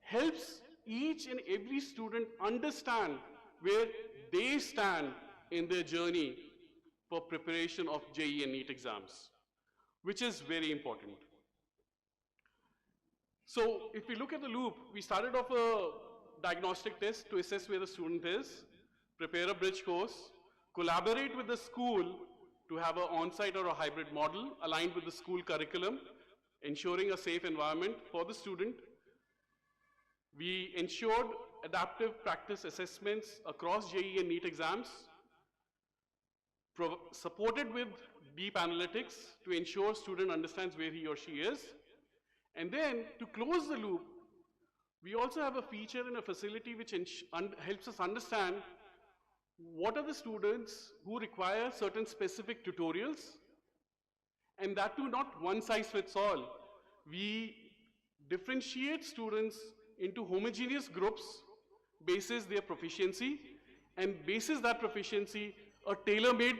helps each and every student understand where they stand in their journey for preparation of JEE and NEET exams, which is very important. So if we look at the loop, we started off a diagnostic test to assess where the student is, prepare a bridge course, collaborate with the school to have an on-site or a hybrid model aligned with the school curriculum, ensuring a safe environment for the student. We ensured adaptive practice assessments across JEE and NEET exams, supported with deep analytics to ensure student understands where he or she is. And then, to close the loop, we also have a feature and a facility which helps us understand what are the students who require certain specific tutorials, and that too not one size fits all. We differentiate students into homogeneous groups basis their proficiency, and basis that proficiency, a tailor-made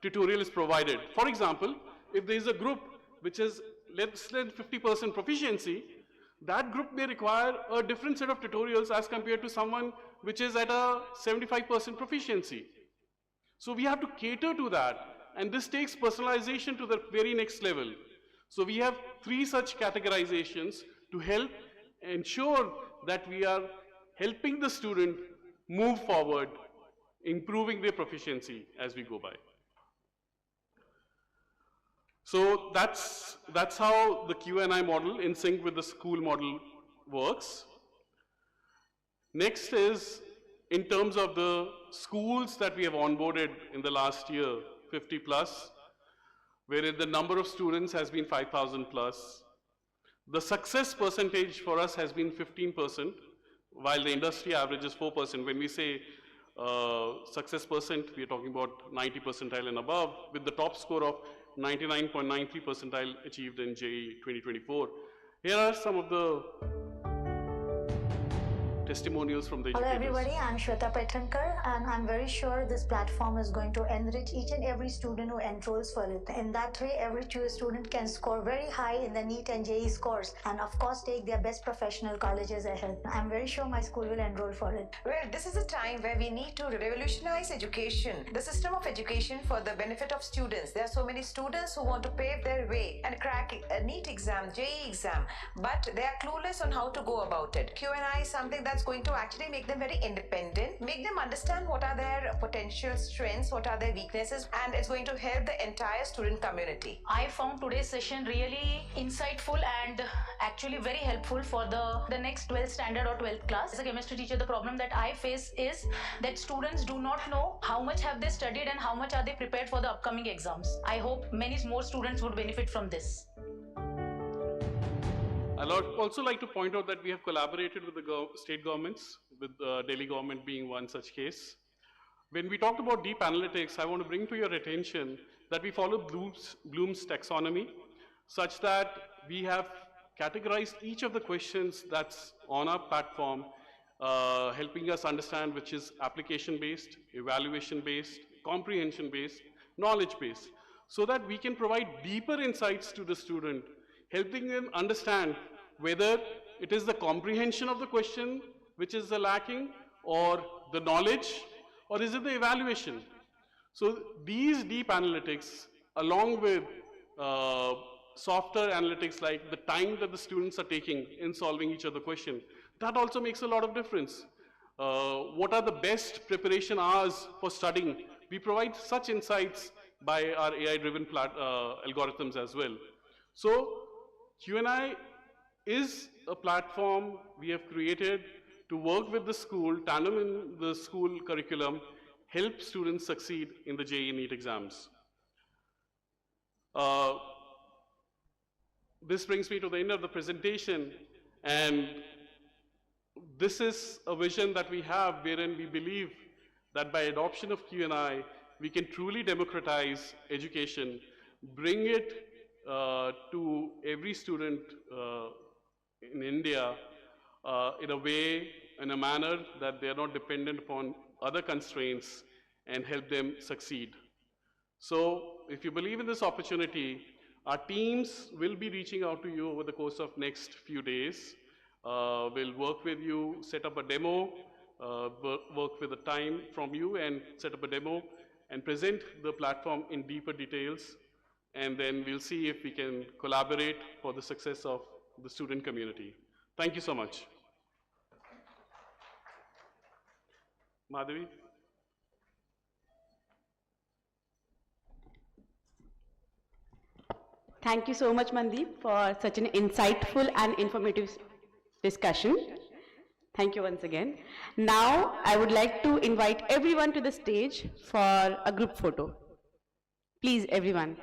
tutorial is provided. For example, if there is a group which is less than 50% proficiency, that group may require a different set of tutorials as compared to someone which is at a 75% proficiency. So we have to cater to that, and this takes personalization to the very next level. So we have 3 such categorizations to help ensure that we are helping the student move forward, improving their proficiency as we go by. So that's how the Q&I model in sync with the school model works. Next is in terms of the schools that we have onboarded in the last year, 50 plus, wherein the number of students has been 5,000 plus. The success percentage for us has been 15%, while the industry average is 4%. When we say success percent, we are talking about 90 percentile and above, with the top score of 99.93 percentile achieved in JEE 2024. Here are some of the testimonials from the Hello educators. everybody, I'm Shweta Paitankar, and I'm very sure this platform is going to enrich each and every student who enrolls for it. In that way, every student can score very high in the NEET and JEE scores, and of course take their best professional colleges ahead. I'm very sure my school will enroll for it. Well, this is a time where we need to revolutionize education, the system of education for the benefit of students. There are so many students who want to pave their way and crack a NEET exam, JEE exam, but they are clueless on how to go about it. Q&I is something that that's going to actually make them very independent, make them understand what are their potential strengths, what are their weaknesses, and it's going to help the entire student community. I found today's session really insightful and actually very helpful for the next 12th standard or 12th class. As a chemistry teacher, the problem that I face is that students do not know how much have they studied and how much are they prepared for the upcoming exams. I hope many more students would benefit from this. I'd also like to point out that we have collaborated with the state governments, with Delhi government being one such case. When we talked about deep analytics, I want to bring to your attention that we follow Bloom's taxonomy, such that we have categorized each of the questions that's on our platform, helping us understand which is application-based, evaluation-based, comprehension-based, knowledge-based, so that we can provide deeper insights to the student, helping them understand whether it is the comprehension of the question which is the lacking, or the knowledge, or is it the evaluation. So these deep analytics, along with softer analytics like the time that the students are taking in solving each of the question, that also makes a lot of difference. What are the best preparation hours for studying? We provide such insights by our AI-driven algorithms as well. So Q&I is a platform we have created to work with the school, tandem in the school curriculum, help students succeed in the JEE NEET exams. This brings me to the end of the presentation, and this is a vision that we have wherein we believe that by adoption of Q&I, we can truly democratize education, bring it to every student in India in a way, in a manner that they are not dependent upon other constraints, and help them succeed. So if you believe in this opportunity, our teams will be reaching out to you over the course of next few days. We'll work with you, set up a demo, work with the time from you and set up a demo and present the platform in deeper details. And then we'll see if we can collaborate for the success of the student community. Thank you so much. Madhavi? Thank you so much, Mandeep, for such an insightful and informative discussion. Thank you once again. Now, I would like to invite everyone to the stage for a group photo. Please, everyone.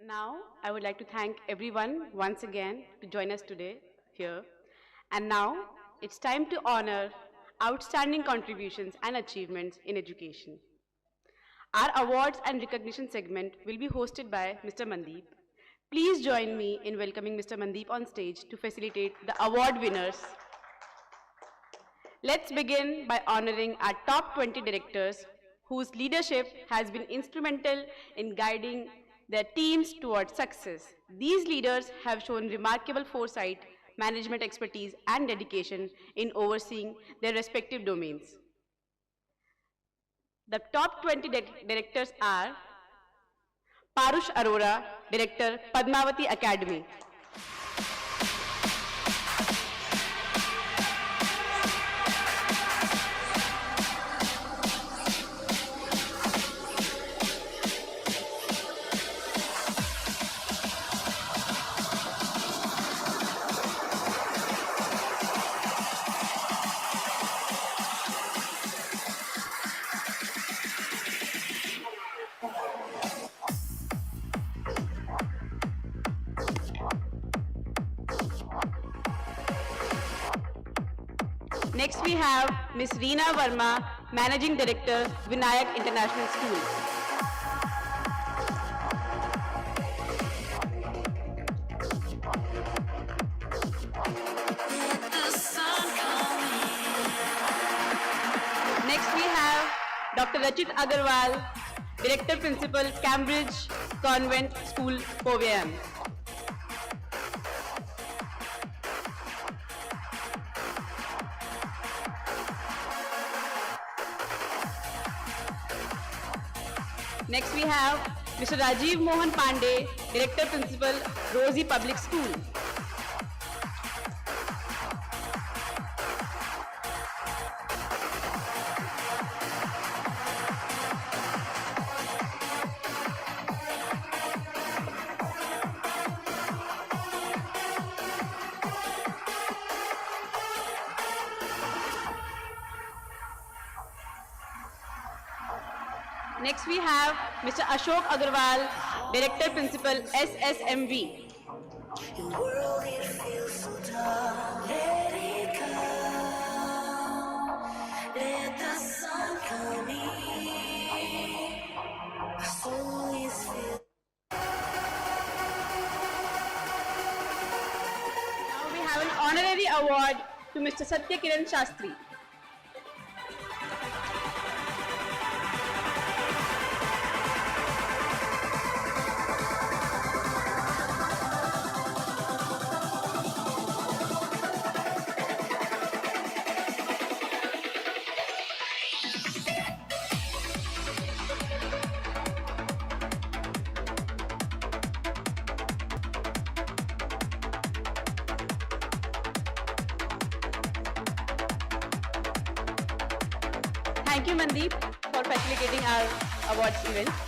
Now, I would like to thank everyone once again to join us today here. And now, it's time to honor outstanding contributions and achievements in education. Our awards and recognition segment will be hosted by Mr. Mandeep. Please join me in welcoming Mr. Mandeep on stage to facilitate the award winners. Let's begin by honoring our top 20 directors whose leadership has been instrumental in guiding their teams towards success. These leaders have shown remarkable foresight, management expertise, and dedication in overseeing their respective domains. The top 20 directors are Parush Arora, Director, Padmavati Academy. Next we have Ms. Reena Verma, Managing Director, Vinayak International School. Next we have Dr. Rachit Agarwal, Director Principal, Cambridge Convent School, Poveyam. Next we have Mr. Rajiv Mohan Pandey, Director Principal, Rosie Public School. Next we have Mr. Ashok Agarwal, Director Principal, SSMV. Now we have an honorary award to Mr. Satya Kiran Shastri. Thank you, Mandeep, for facilitating our awards event.